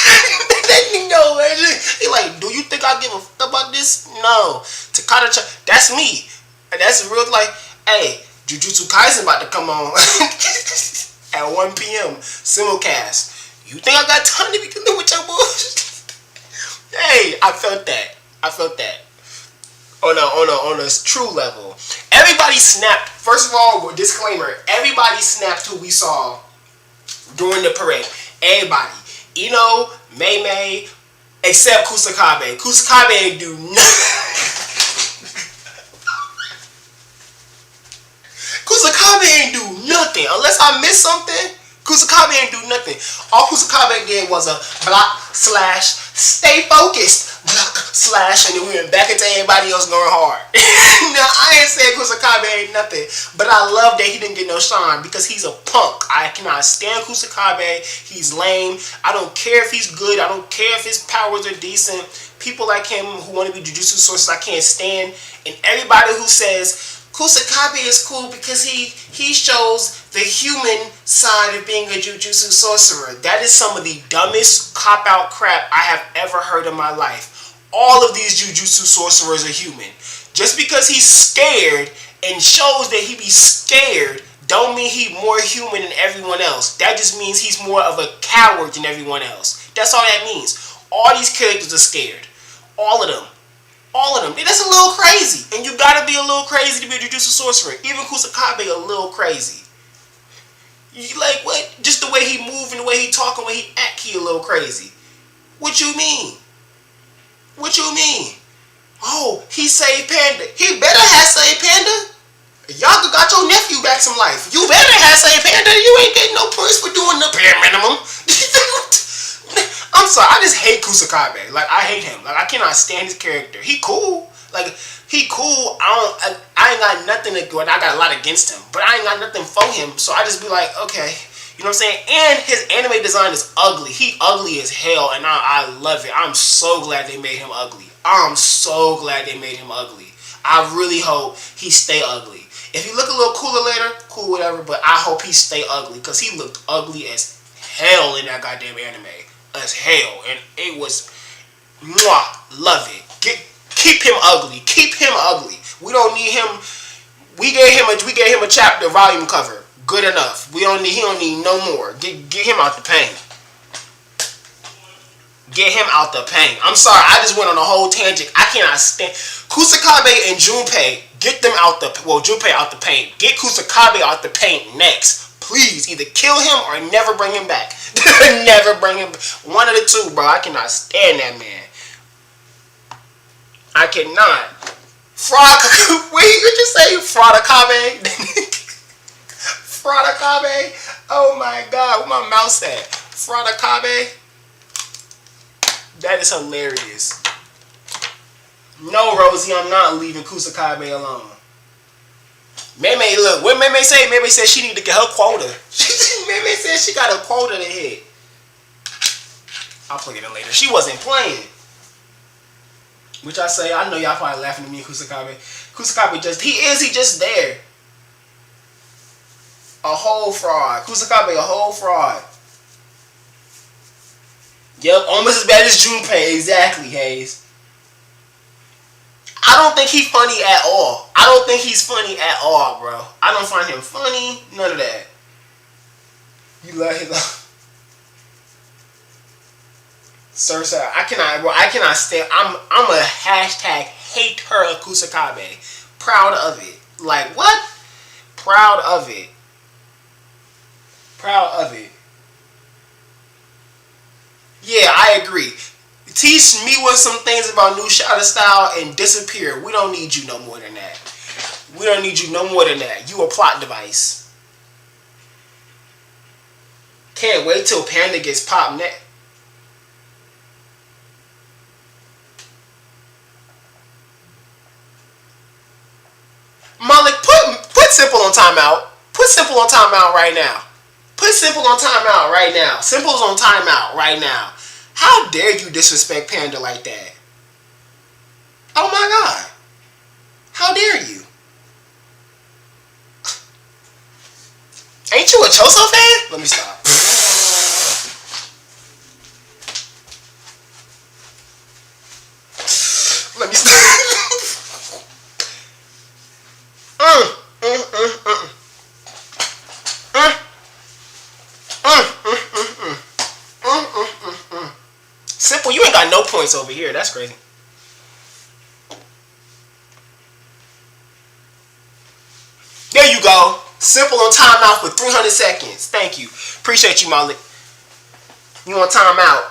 No, man. He like, do you think I give a fuck about this? No. Takata-chan, that's me. And that's real like, hey, Jujutsu Kaisen about to come on at 1 p.m. simulcast. You think I got time to be dealing with your bullshit? Hey, I felt that. I felt that. On a true level. Everybody snapped. First of all, disclaimer, everybody snapped who we saw during the parade. Everybody. Ino, Mei, except Kusakabe. Kusakabe ain't do nothing. Kusakabe ain't do nothing. Unless I missed something, Kusakabe ain't do nothing. All Kusakabe did was a block slash stay focused. Block slash, and then we went back into everybody else going hard. Now, I ain't saying Kusakabe ain't nothing, but I love that he didn't get no shine because he's a punk. I cannot stand Kusakabe. He's lame. I don't care if he's good. I don't care if his powers are decent. People like him who want to be Jujutsu sources, I can't stand. And everybody who says Kusakabe is cool because he shows the human side of being a Jujutsu sorcerer. That is some of the dumbest cop-out crap I have ever heard in my life. All of these Jujutsu sorcerers are human. Just because he's scared and shows that he be scared don't mean he's more human than everyone else. That just means he's more of a coward than everyone else. That's all that means. All these characters are scared. All of them. All of them. That's a little crazy. And you gotta be a little crazy to be a Jujutsu sorcerer. Even Kusakabe a little crazy. You like, what? Just the way he move and the way he talk and the way he act, he a little crazy. What you mean? What you mean? Oh, he saved Panda. He better have saved Panda. Y'all got your nephew back some life. You better have saved Panda. You ain't getting no points for doing the bare minimum. I'm sorry, I just hate Kusakabe. Like, I hate him. Like, I cannot stand his character. He cool. Like, he cool. I ain't got nothing to go. I got a lot against him, but I ain't got nothing for him. So I just be like, okay. You know what I'm saying? And his anime design is ugly. He ugly as hell, and I love it. I'm so glad they made him ugly. I'm so glad they made him ugly. I really hope he stay ugly. If he look a little cooler later, cool, whatever, but I hope he stay ugly, because he looked ugly as hell in that goddamn anime. As hell. And it was, mwah, love it. Keep him ugly. Keep him ugly. We don't need him. We gave him a chapter volume cover. Good enough. He don't need no more. Get him out the paint. Get him out the paint. I'm sorry, I just went on a whole tangent. I cannot stand Kusakabe and Junpei. Get them out the Junpei out the paint. Get Kusakabe out the paint next, please either kill him or never bring him back. Never bring him back. One of the two, bro. I cannot stand that man. I cannot. Wait, you just say Fraudakabe? Fraudakabe? Oh my god, where my mouse at? Fraudakabe? That is hilarious. No, Rosie, I'm not leaving Kusakabe alone. Meme, look, what Meme say? Meme said she need to get her quota. Meme said she got a quota to hit. I'll play it in later. She wasn't playing. Which I say, I know y'all probably laughing at me and Kusakabe. Kusakabe he just there. A whole fraud. Kusakabe, a whole fraud. Yep, almost as bad as Junpei. Exactly, Hayes. I don't think he's funny at all. I don't think he's funny at all, bro. I don't find him funny. None of that. You love him. Sir, I cannot stand. I'm a hashtag hate her Kusakabe. Proud of it. Like what? Proud of it. Proud of it. Yeah, I agree. Teach me with some things about new shadow style and disappear. We don't need you no more than that. We don't need you no more than that. You a plot device. Can't wait till Panda gets popped next. Malik, put Simple on timeout. Put Simple on timeout right now. Put Simple on timeout right now. Simple's on timeout right now. How dare you disrespect Panda like that? Oh my god. How dare you? Ain't you a Choso fan? Let me stop. Let me stop. Simple, you ain't got no points over here. That's crazy. There you go. Simple on timeout for 300 seconds. Thank you. Appreciate you, Malik. You on timeout.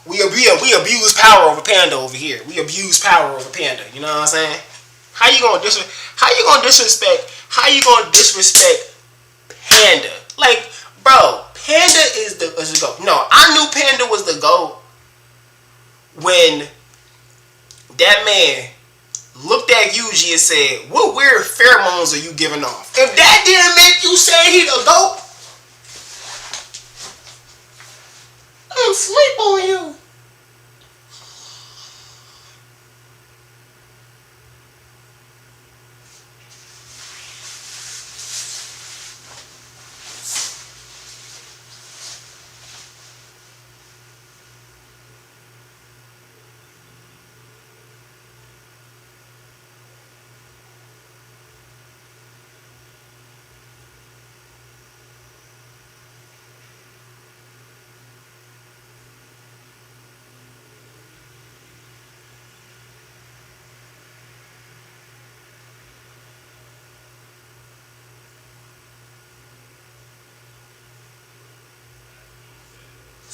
We abuse power over Panda over here. We abuse power over Panda. You know what I'm saying? How you gonna disrespect Panda? Like, bro, Panda is the GOAT. No, I knew Panda was the GOAT when that man looked at Yuji and said, what weird pheromones are you giving off? If that didn't make you say he the GOAT, I'm sleep on you.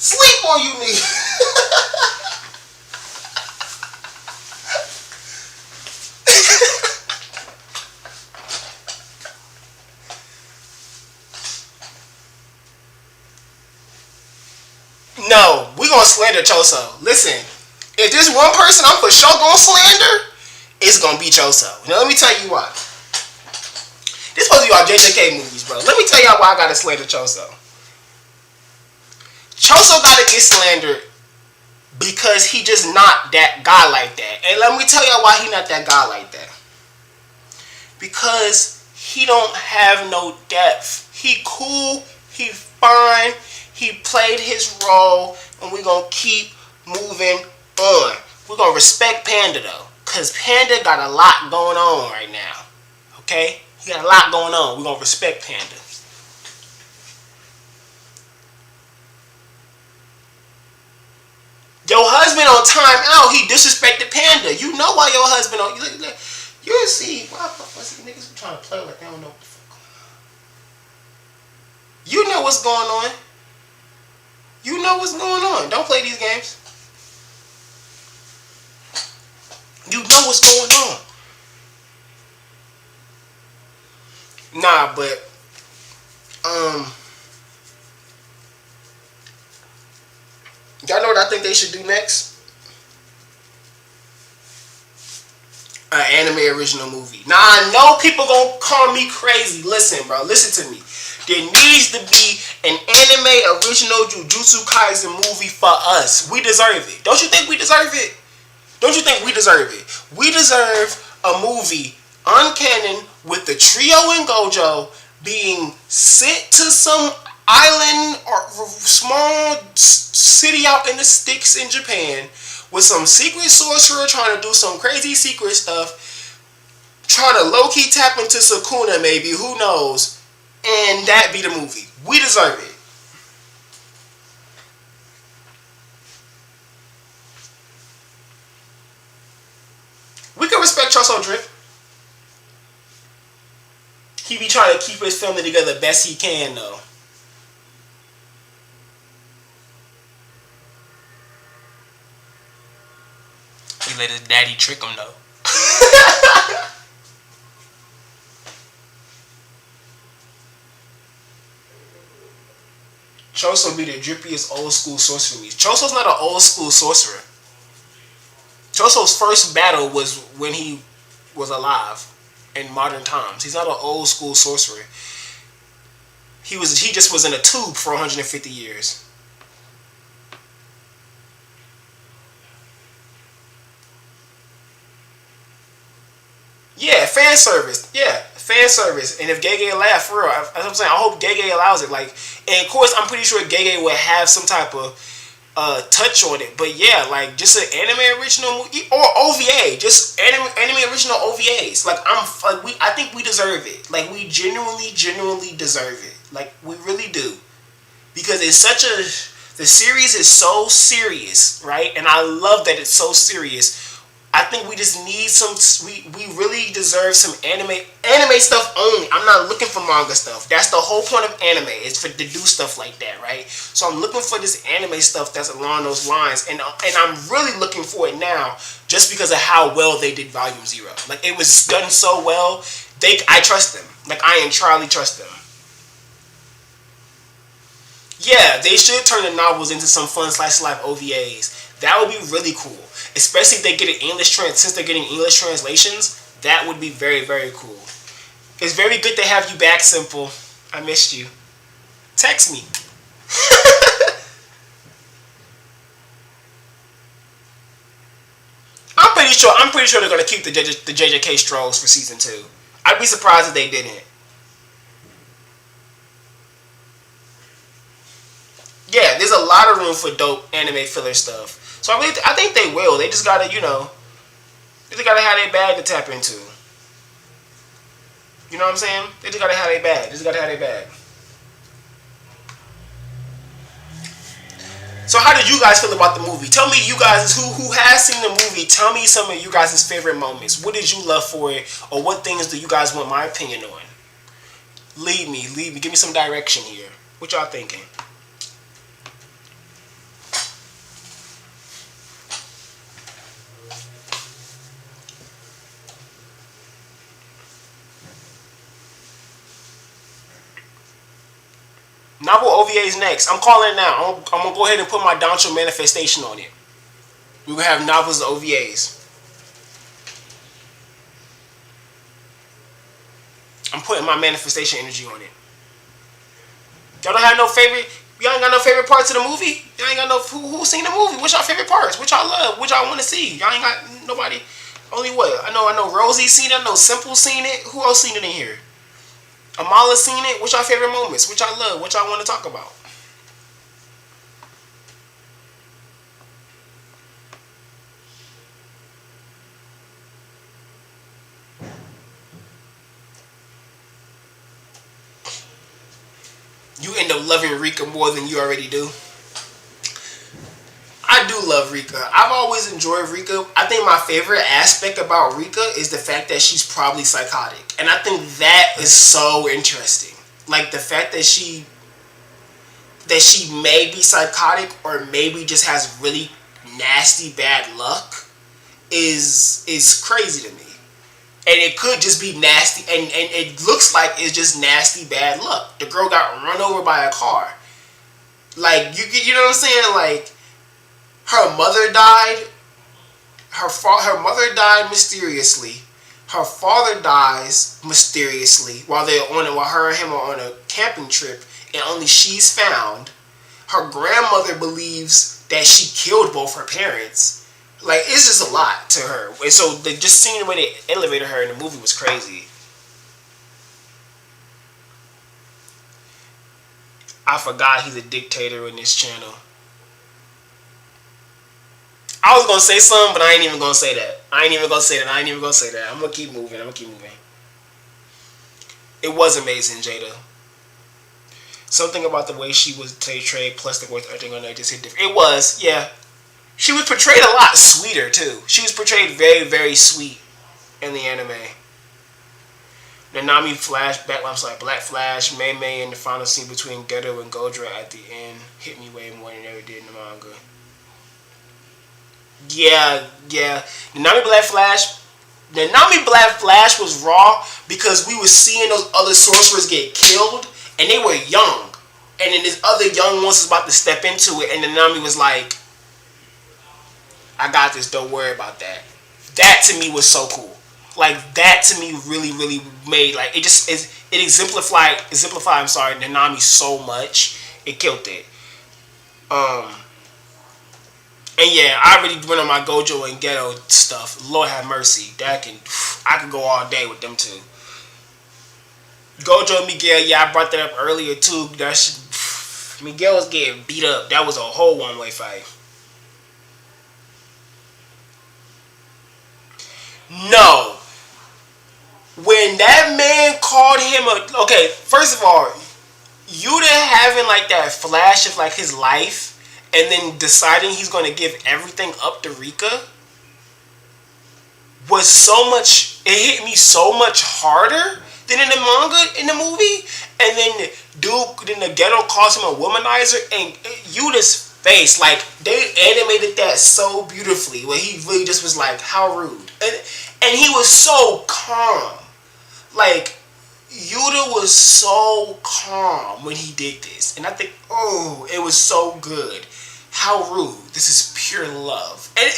Sleep on you, nigga. No, we gonna slander Choso. Listen, if there's one person I'm for sure gonna slander, it's gonna be Choso. Now let me tell you why. This supposed to be our JJK movies, bro. Let me tell y'all why I gotta slander Choso. Choso gotta get slandered because he just not that guy like that. And let me tell y'all why he not that guy like that. Because he don't have no depth. He cool, he fine, he played his role, and we gonna keep moving on. We're gonna respect Panda though, because Panda got a lot going on right now. Okay? He got a lot going on. We're gonna respect Panda. Your husband on time out, he disrespected Panda. You know why your husband on... You'll see. Why niggas trying to play like they don't know what the fuck going on. You know what's going on. You know what's going on. Don't play these games. You know what's going on. Nah, but y'all know what I think they should do next? An anime original movie. Now I know people gonna call me crazy. Listen, bro. Listen to me. There needs to be an anime original Jujutsu Kaisen movie for us. We deserve it. Don't you think we deserve it? Don't you think we deserve it? We deserve a movie uncanon with the trio and Gojo being sent to some island or small city out in the sticks in Japan with some secret sorcerer trying to do some crazy secret stuff, trying to low-key tap into Sukuna maybe, who knows, and that be the movie. We deserve it. We can respect Choso Drip. He be trying to keep his family together best he can, though. He let his daddy trick him, though. Choso be the drippiest old school sorcerer. Choso's not an old school sorcerer. Choso's first battle was when he was alive in modern times. He's not an old school sorcerer. He just was in a tube for 150 years. Yeah, fan service. Yeah, fan service. And if Gege laugh for real, as I'm saying, I hope Gege allows it. Like, and of course, I'm pretty sure Gege would have some type of touch on it. But yeah, like just an anime original movie or OVA, just anime original OVAs. Like I think we deserve it. Like we genuinely deserve it. Like we really do, because it's such a the series is so serious, right? And I love that it's so serious. I think we just need some. We really deserve some anime stuff only. I'm not looking for manga stuff. That's the whole point of anime, is to do stuff like that, right? So I'm looking for this anime stuff that's along those lines, and I'm really looking for it now, just because of how well they did Volume 0. Like it was done so well. I trust them. Like I entirely trust them. Yeah, they should turn the novels into some fun slice of life OVAs. That would be really cool. Especially if they get an since they're getting English translations, that would be very, very cool. It's very good to have you back, Simple. I missed you. Text me. I'm pretty sure they're gonna keep the JJK Strolls for season 2. I'd be surprised if they didn't. Yeah, there's a lot of room for dope anime filler stuff. So I think they will. They just gotta, they just gotta have their bag to tap into. You know what I'm saying? They just gotta have their bag. They just gotta have their bag. So how did you guys feel about the movie? Tell me, you guys who has seen the movie, tell me some of you guys' favorite moments. What did you love for it? Or what things do you guys want my opinion on? Lead me. Give me some direction here. What y'all thinking? Novel OVA's next. I'm calling it now. I'm going to go ahead and put my Doncho manifestation on it. We will have novels and OVAs. I'm putting my manifestation energy on it. Y'all don't have no favorite... Y'all ain't got no favorite parts of the movie? Y'all ain't got no... Who seen the movie? What's y'all favorite parts? What y'all love? What y'all want to see? Y'all ain't got nobody... Only what? I know Rosie seen it. I know Simple seen it. Who else seen it in here? Amala seen it. What's your favorite moments? What y'all love? What y'all want to talk about? You end up loving Rika more than you already do. I do love Rika. I've always enjoyed Rika. I think my favorite aspect about Rika is the fact that she's probably psychotic. And I think that is so interesting. Like the fact that she that she may be psychotic or maybe just has really nasty bad luck is crazy to me. And it could just be nasty, and it looks like it's just nasty bad luck. The girl got run over by a car. Like, you know what I'm saying? Like, her mother died. Her mother died mysteriously. Her father dies mysteriously while her and him are on a camping trip, and only she's found. Her grandmother believes that she killed both her parents. Like, it's just a lot to her. And so just seeing the way they elevated her in the movie was crazy. I forgot he's a dictator in this channel. I was gonna say something, but I ain't even gonna say that. I'm gonna keep moving. It was amazing, Jada. Something about the way she was portrayed, plus the words everything on there just hit different. It was, yeah. She was portrayed a lot sweeter too. She was portrayed very, very sweet in the anime. Nanami Black Flash, Mei Mei in the final scene between Geto and Gojo at the end hit me way more than it ever did in the manga. Yeah. Nanami Black Flash was raw because we were seeing those other sorcerers get killed and they were young. And then this other young ones was about to step into it, and Nanami was like, I got this, don't worry about that. That to me was so cool. Like, that to me really, really made, like, it exemplified Nanami so much. It killed it. And yeah, I already went on my Gojo and Geto stuff. Lord have mercy. I could go all day with them two. Gojo and Miguel, yeah, I brought that up earlier too. Miguel was getting beat up. That was a whole one-way fight. No. When that man called him okay, first of all, Yuta having like that flash of like his life and then deciding he's going to give everything up to Rika was so much, it hit me so much harder than in the manga, in the movie. And then the Geto calls him a womanizer, and Yuta's face, like, they animated that so beautifully where he really just was like, how rude. And he was so calm. Like, Yuta was so calm when he did this. And I think, oh, it was so good. How rude. This is pure love. And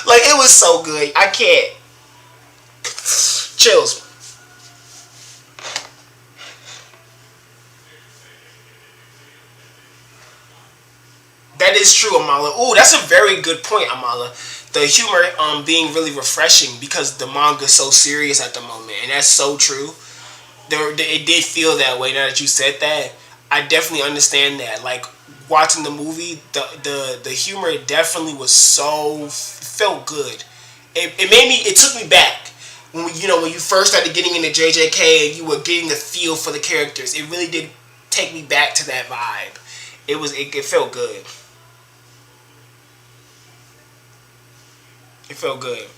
like, it was so good. I can't. Chills. That is true, Amala. Ooh, that's a very good point, Amala. The humor being really refreshing because the manga's so serious at the moment, and that's so true. It did feel that way. Now that you said that, I definitely understand that. Like, watching the movie, the humor definitely was felt good. It took me back when you first started getting into JJK and you were getting the feel for the characters. It really did take me back to that vibe. It felt good. It felt good.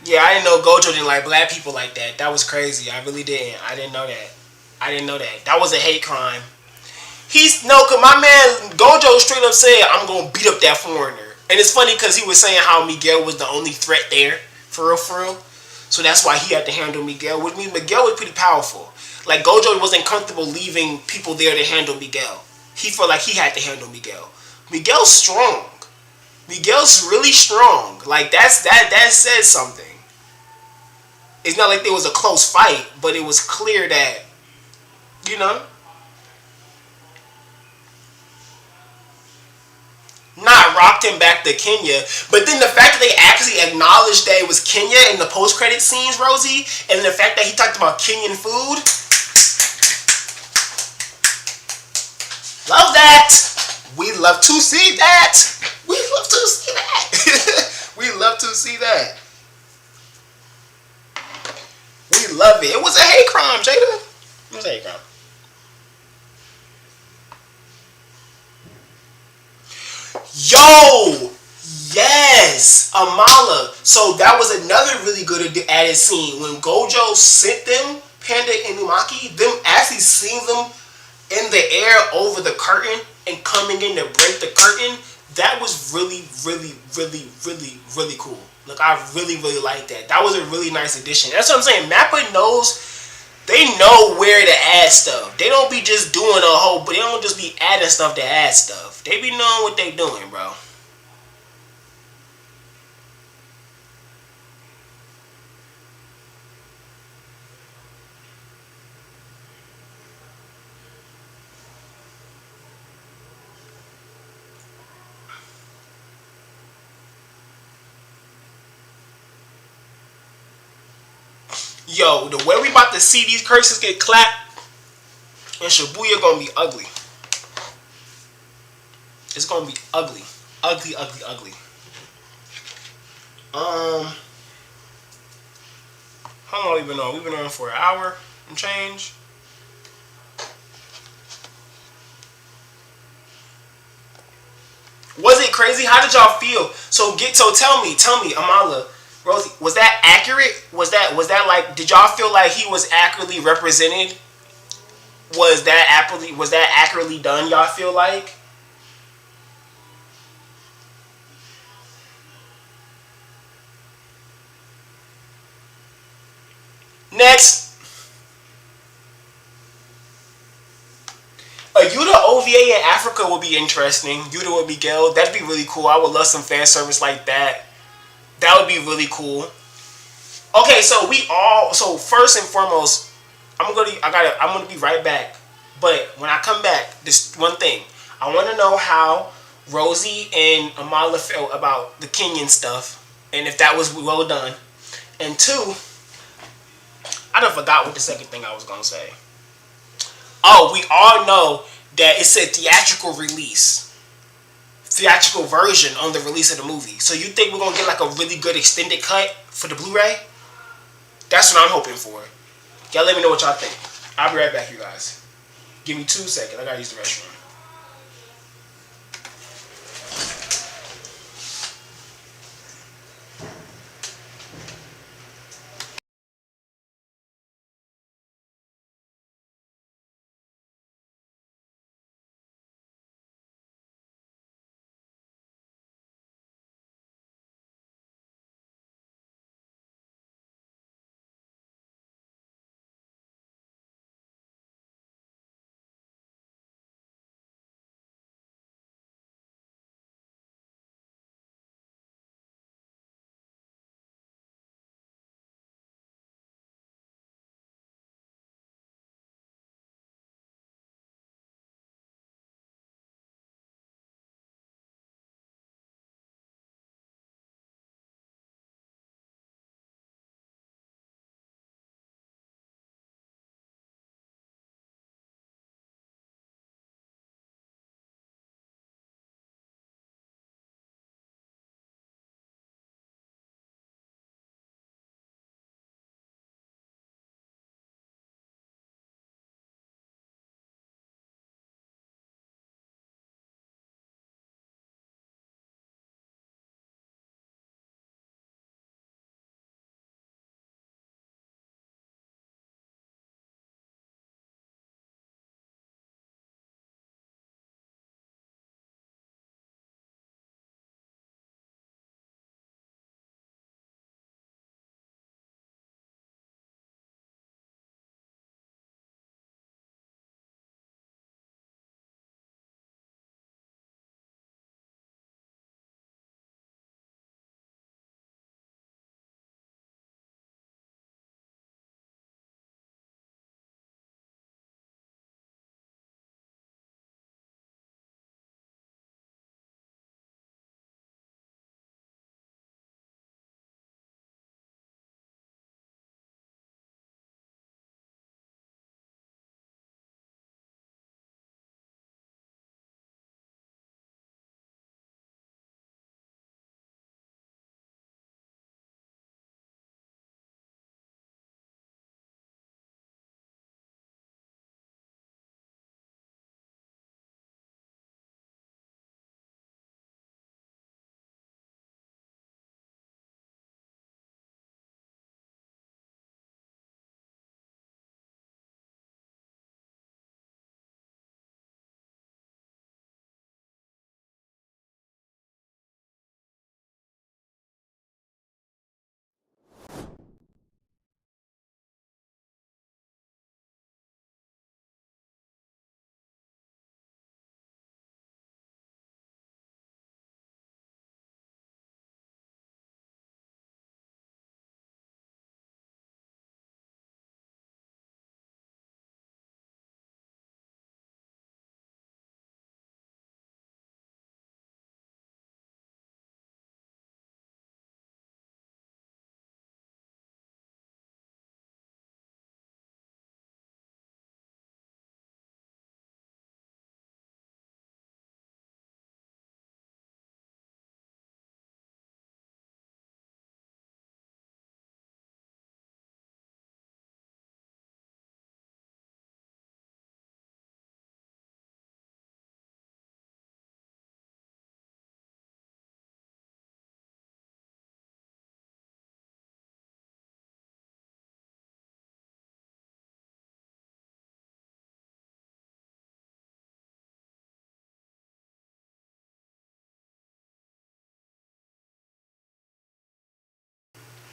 Yeah, I didn't know Gojo didn't like black people like that. That was crazy. I really didn't. I didn't know that. That was a hate crime. Cause my man Gojo straight up said, I'm gonna beat up that foreigner. And it's funny because he was saying how Miguel was the only threat there. For real. So that's why he had to handle Miguel. With me, Miguel was pretty powerful. Like, Gojo wasn't comfortable leaving people there to handle Miguel. He felt like he had to handle Miguel. Miguel's strong. Miguel's really strong. Like, that says something. It's not like there was a close fight, but it was clear that, not rocked him back to Kenya. But then the fact that they actually acknowledged that it was Kenya in the post-credit scenes, Rosie, and the fact that he talked about Kenyan food. Love that. We love to see that. We love to see that. We love to see that. We love it. It was a hate crime, Jada. It was a hate crime. Yo! Yes! Amala. So that was another really good added scene. When Gojo sent them Panda and Umaki, them actually seeing them in the air over the curtain and coming in to break the curtain, that was really, really, really, really, really cool. Like, I really, really like that. That was a really nice addition. That's what I'm saying. Mappa knows, they know where to add stuff. They don't be just doing a whole, but they don't just be adding stuff to add stuff. They be knowing what they doing, bro. Yo, the way we about to see these curses get clapped and Shibuya gonna be ugly. It's gonna be ugly. Ugly, ugly, ugly. How long we been on? We've been on for an hour and change. Was it crazy? How did y'all feel? So tell me, Amala, Rosie, was that accurate? Was that like? Did y'all feel like he was accurately represented? Was that accurately done? Y'all feel like? Next, a Yuta OVA in Africa would be interesting. Yuta would be Gil. That'd be really cool. I would love some fan service like that. That would be really cool. Okay, so first and foremost, I'm gonna be right back. But when I come back, this one thing. I wanna know how Rosie and Amala felt about the Kenyan stuff and if that was well done. And two, I done forgot what the second thing I was gonna say. Oh, we all know that it's a theatrical version on the release of the movie. So you think we're gonna get like a really good extended cut for the Blu-ray? That's what I'm hoping for. Y'all let me know what y'all think. I'll be right back, you guys. Give me 2 seconds. I gotta use the restroom.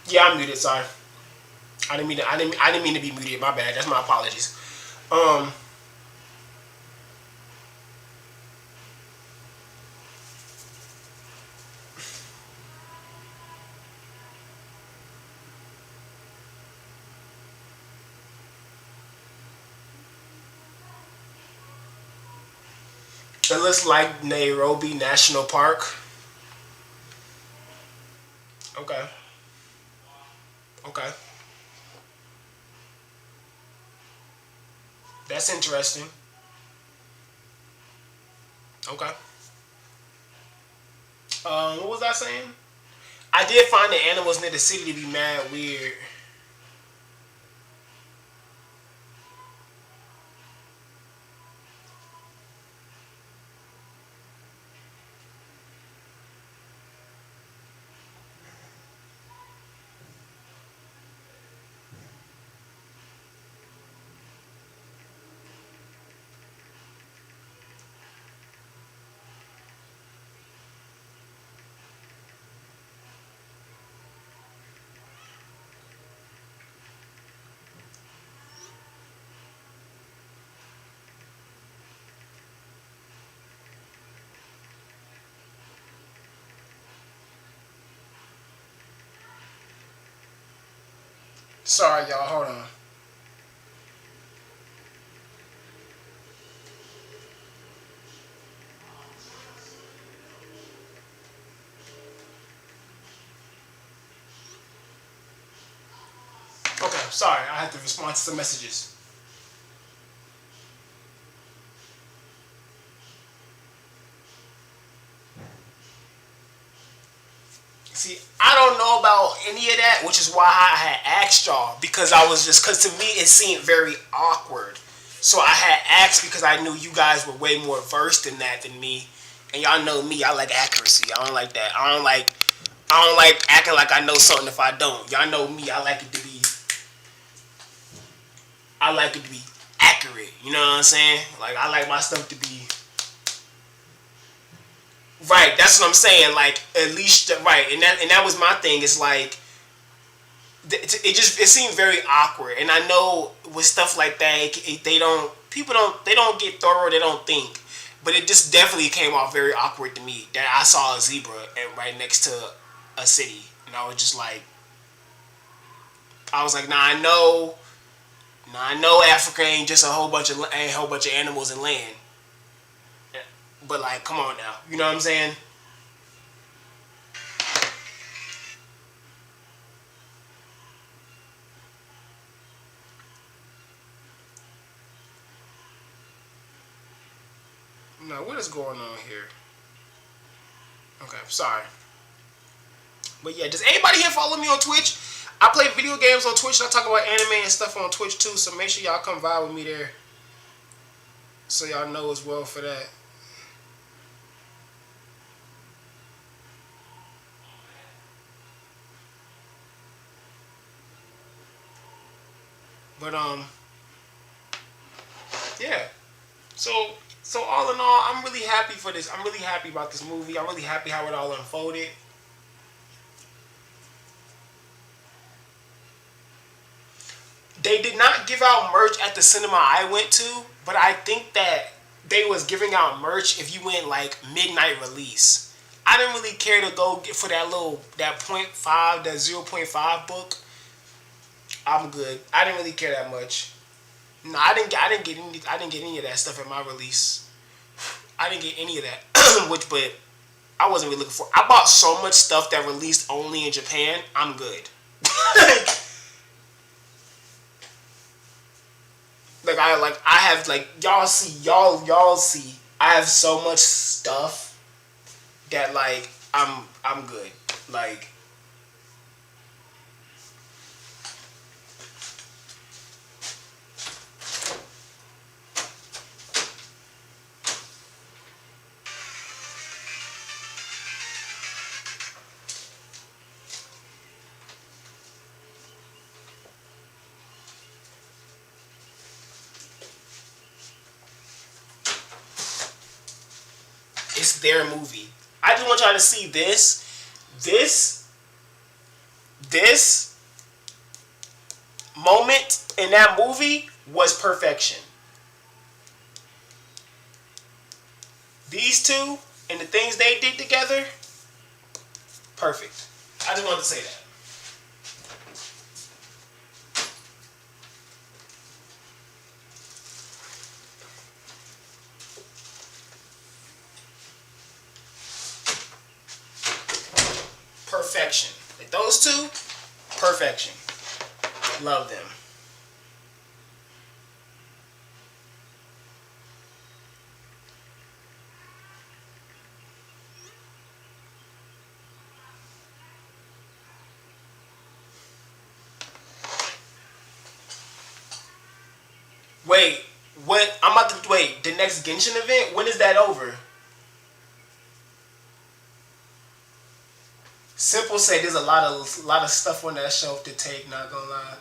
Yeah, I'm muted. Sorry, I didn't mean to be muted. My bad. That's my apologies. Um, it looks like Nairobi National Park. Okay. Okay. That's interesting. Okay. What was I saying? I did find the animals near the city to be mad weird. Sorry, y'all. Hold on. Okay, sorry. I had to respond to some messages. See, I don't know about any of that, which is why I had asked y'all because because to me it seemed very awkward. So I had asked because I knew you guys were way more versed in that than me, and y'all know me. I like accuracy. I don't like that. I don't like acting like I know something if I don't. Y'all know me. I like it to be accurate. You know what I'm saying? Like I like my stuff to be right. That's what I'm saying. Like at least right, and that was my thing. It's like it seemed very awkward, and I know with stuff like that, they don't get thorough. They don't think, but it just definitely came off very awkward to me that I saw a zebra and right next to a city, and I was just like, nah, I know Africa ain't just a whole bunch of animals and land, but like, come on now, you know what I'm saying? Now, what is going on here? Okay, sorry. But yeah, does anybody here follow me on Twitch? I play video games on Twitch and I talk about anime and stuff on Twitch too, so make sure y'all come vibe with me there. So y'all know as well for that. But yeah. So all in all, I'm really happy for this. I'm really happy about this movie. I'm really happy how it all unfolded. They did not give out merch at the cinema I went to, but I think that they was giving out merch if you went like midnight release. I didn't really care to go get for that point five, that 0.5 book. I'm good. I didn't really care that much. No, I didn't get any of that stuff at my release. I didn't get any of that. But I wasn't really looking for. I bought so much stuff that released only in Japan. I'm good. I have like y'all see I have so much stuff that like I'm good. Like it's their movie. I just want y'all to see this. This moment in that movie was perfection. These two and the things they did together, perfect. I just wanted to say that. Perfection. Like those two, perfection. Love them. Wait, what? I'm about to wait. The next Genshin event. When is that over? Simple say there's a lot of stuff on that shelf to take. Not gonna lie.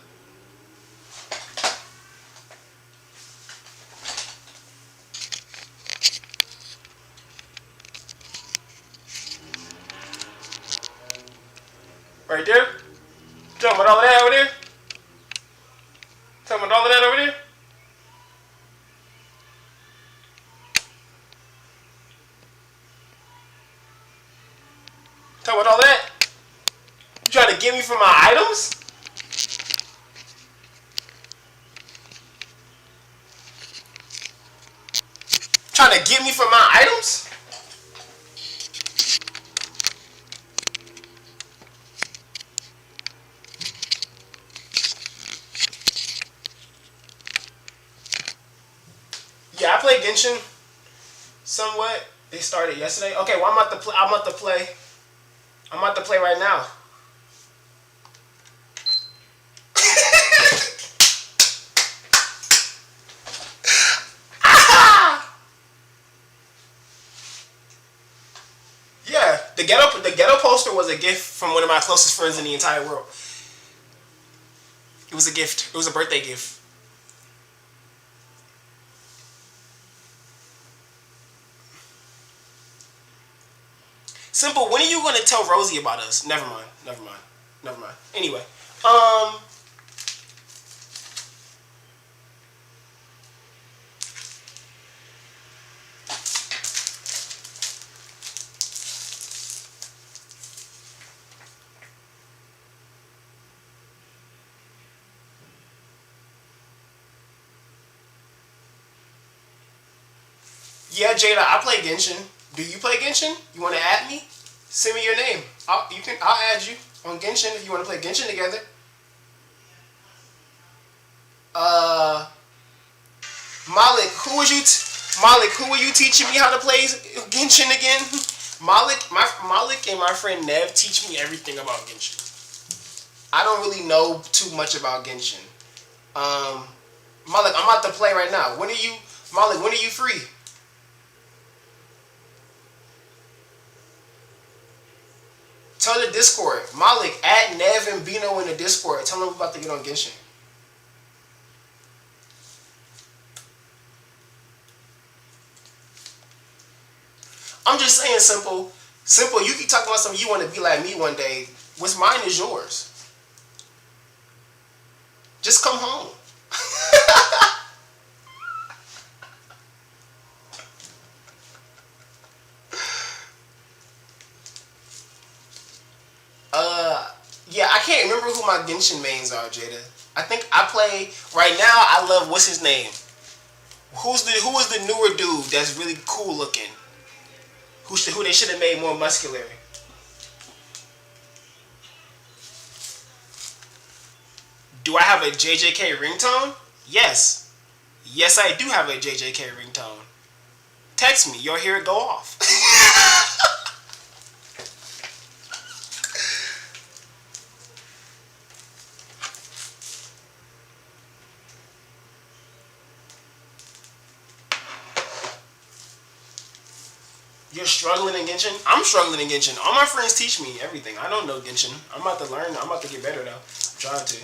Right there. Talking about all of that over there. Talking about all of that over there. Talking about all of that. You trying to get me for my items? Trying to get me for my items? Yeah, I played Genshin somewhat. They started yesterday. Okay, well I'm about to play. I'm about to play right now. Yeah, the ghetto poster was a gift from one of my closest friends in the entire world. It was a gift. It was a birthday gift. Simple, when are you gonna tell Rosie about us? Never mind. Never mind. Never mind. Anyway, yeah, Jada, I play Genshin. Do you play Genshin? You want to add me? Send me your name. I'll add you on Genshin if you want to play Genshin together. Malik, Malik, who were you teaching me how to play Genshin again? Malik and my friend Nev teach me everything about Genshin. I don't really know too much about Genshin. Malik, I'm about to play right now. Malik, when are you free? Tell the Discord. Malik, add Nev and Bino in the Discord. Tell them we're about to get on Genshin. I'm just saying, Simple. Simple, you keep talking about something you want to be like me one day. What's mine is yours. Just come home. Yeah, I can't remember who my Genshin mains are, Jada. I think I play right now. I love what's his name. Who is the newer dude that's really cool looking? Who they should have made more muscular? Do I have a JJK ringtone? Yes. Yes, I do have a JJK ringtone. Text me. You'll hear it go off. You're struggling in Genshin? I'm struggling in Genshin. All my friends teach me everything. I don't know Genshin. I'm about to learn. I'm about to get better though. I'm trying to.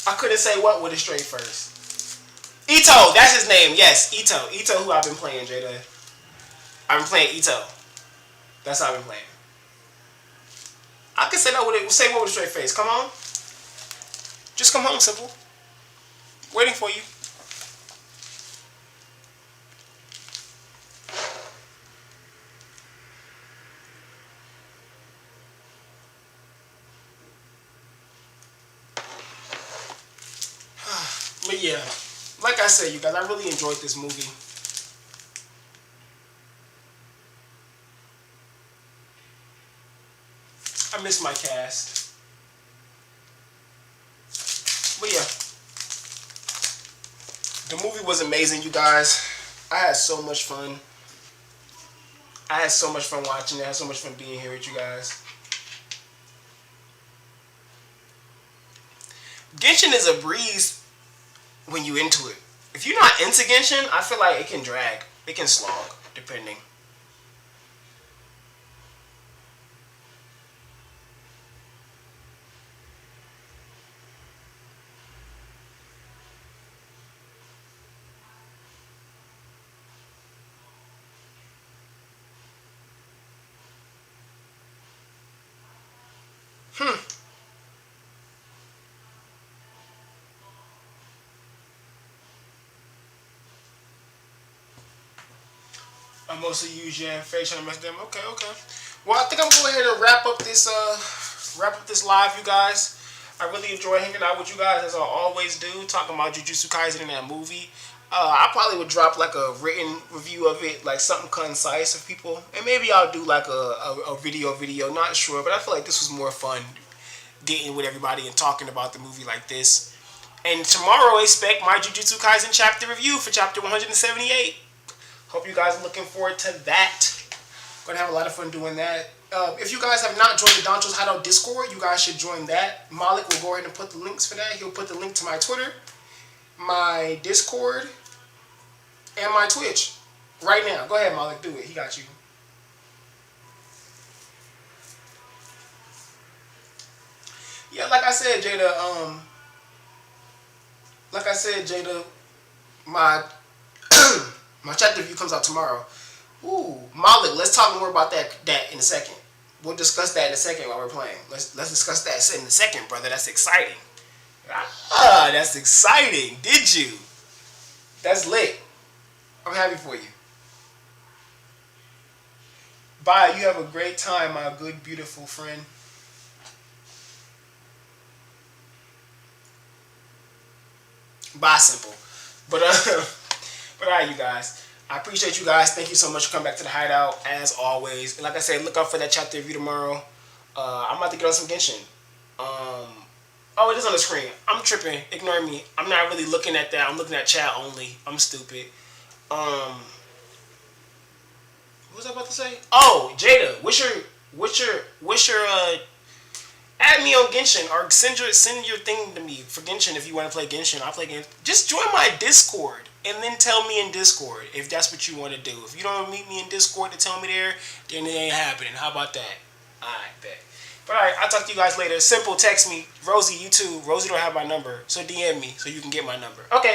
I couldn't say what with a straight first. Ito, that's his name. Yes, Ito. Ito, who I've been playing, Jada. I've been playing Ito. That's how I've been playing. I can say that with a, say what with a straight face. Come on. Just come home, simple. Waiting for you. But yeah, like I said, you guys, I really enjoyed this movie. I miss my cast. But yeah, the movie was amazing, you guys. I had so much fun. I had so much fun watching it. I had so much fun being here with you guys. Genshin is a breeze when you into it. If you're not into Genshin, I feel like it can drag. It can slog, depending. I mostly use your face trying to mess them. Okay, okay. Well, I think I'm going to go ahead and wrap up this live, you guys. I really enjoy hanging out with you guys as I always do, talking about Jujutsu Kaisen in that movie. I probably would drop like a written review of it, like something concise of people, and maybe I'll do like a video. Not sure, but I feel like this was more fun getting with everybody and talking about the movie like this. And tomorrow, expect my Jujutsu Kaisen chapter review for chapter 178. Hope you guys are looking forward to that. Gonna have a lot of fun doing that. If you guys have not joined the Doncho's Hideout Discord, you guys should join that. Malik will go ahead and put the links for that. He'll put the link to my Twitter, my Discord, and my Twitch right now. Go ahead, Malik, do it. He got you. Yeah, like I said, Jada, my my chapter review comes out tomorrow. Ooh, Malik, let's talk more about that in a second. We'll discuss that in a second while we're playing. Let's discuss that in a second, brother. That's exciting. Ah, that's exciting. Did you? That's lit. I'm happy for you. Bye. You have a great time, my good, beautiful friend. Bye, simple. But but alright, you guys. I appreciate you guys. Thank you so much for coming back to the Hideout as always. And like I said, look out for that chapter review tomorrow. I'm about to get on some Genshin. Oh, it is on the screen. I'm tripping. Ignore me. I'm not really looking at that. I'm looking at chat only. I'm stupid. What was I about to say? Oh, Jada, what's your add me on Genshin or send your thing to me for Genshin if you want to play Genshin. I'll play Genshin. Just join my Discord and then tell me in Discord if that's what you want to do. If you don't meet me in Discord to tell me there, then it ain't happening. How about that? Alright, bet. But alright, I'll talk to you guys later. Simple, text me. Rosie, you too. Rosie don't have my number, so DM me so you can get my number. Okay.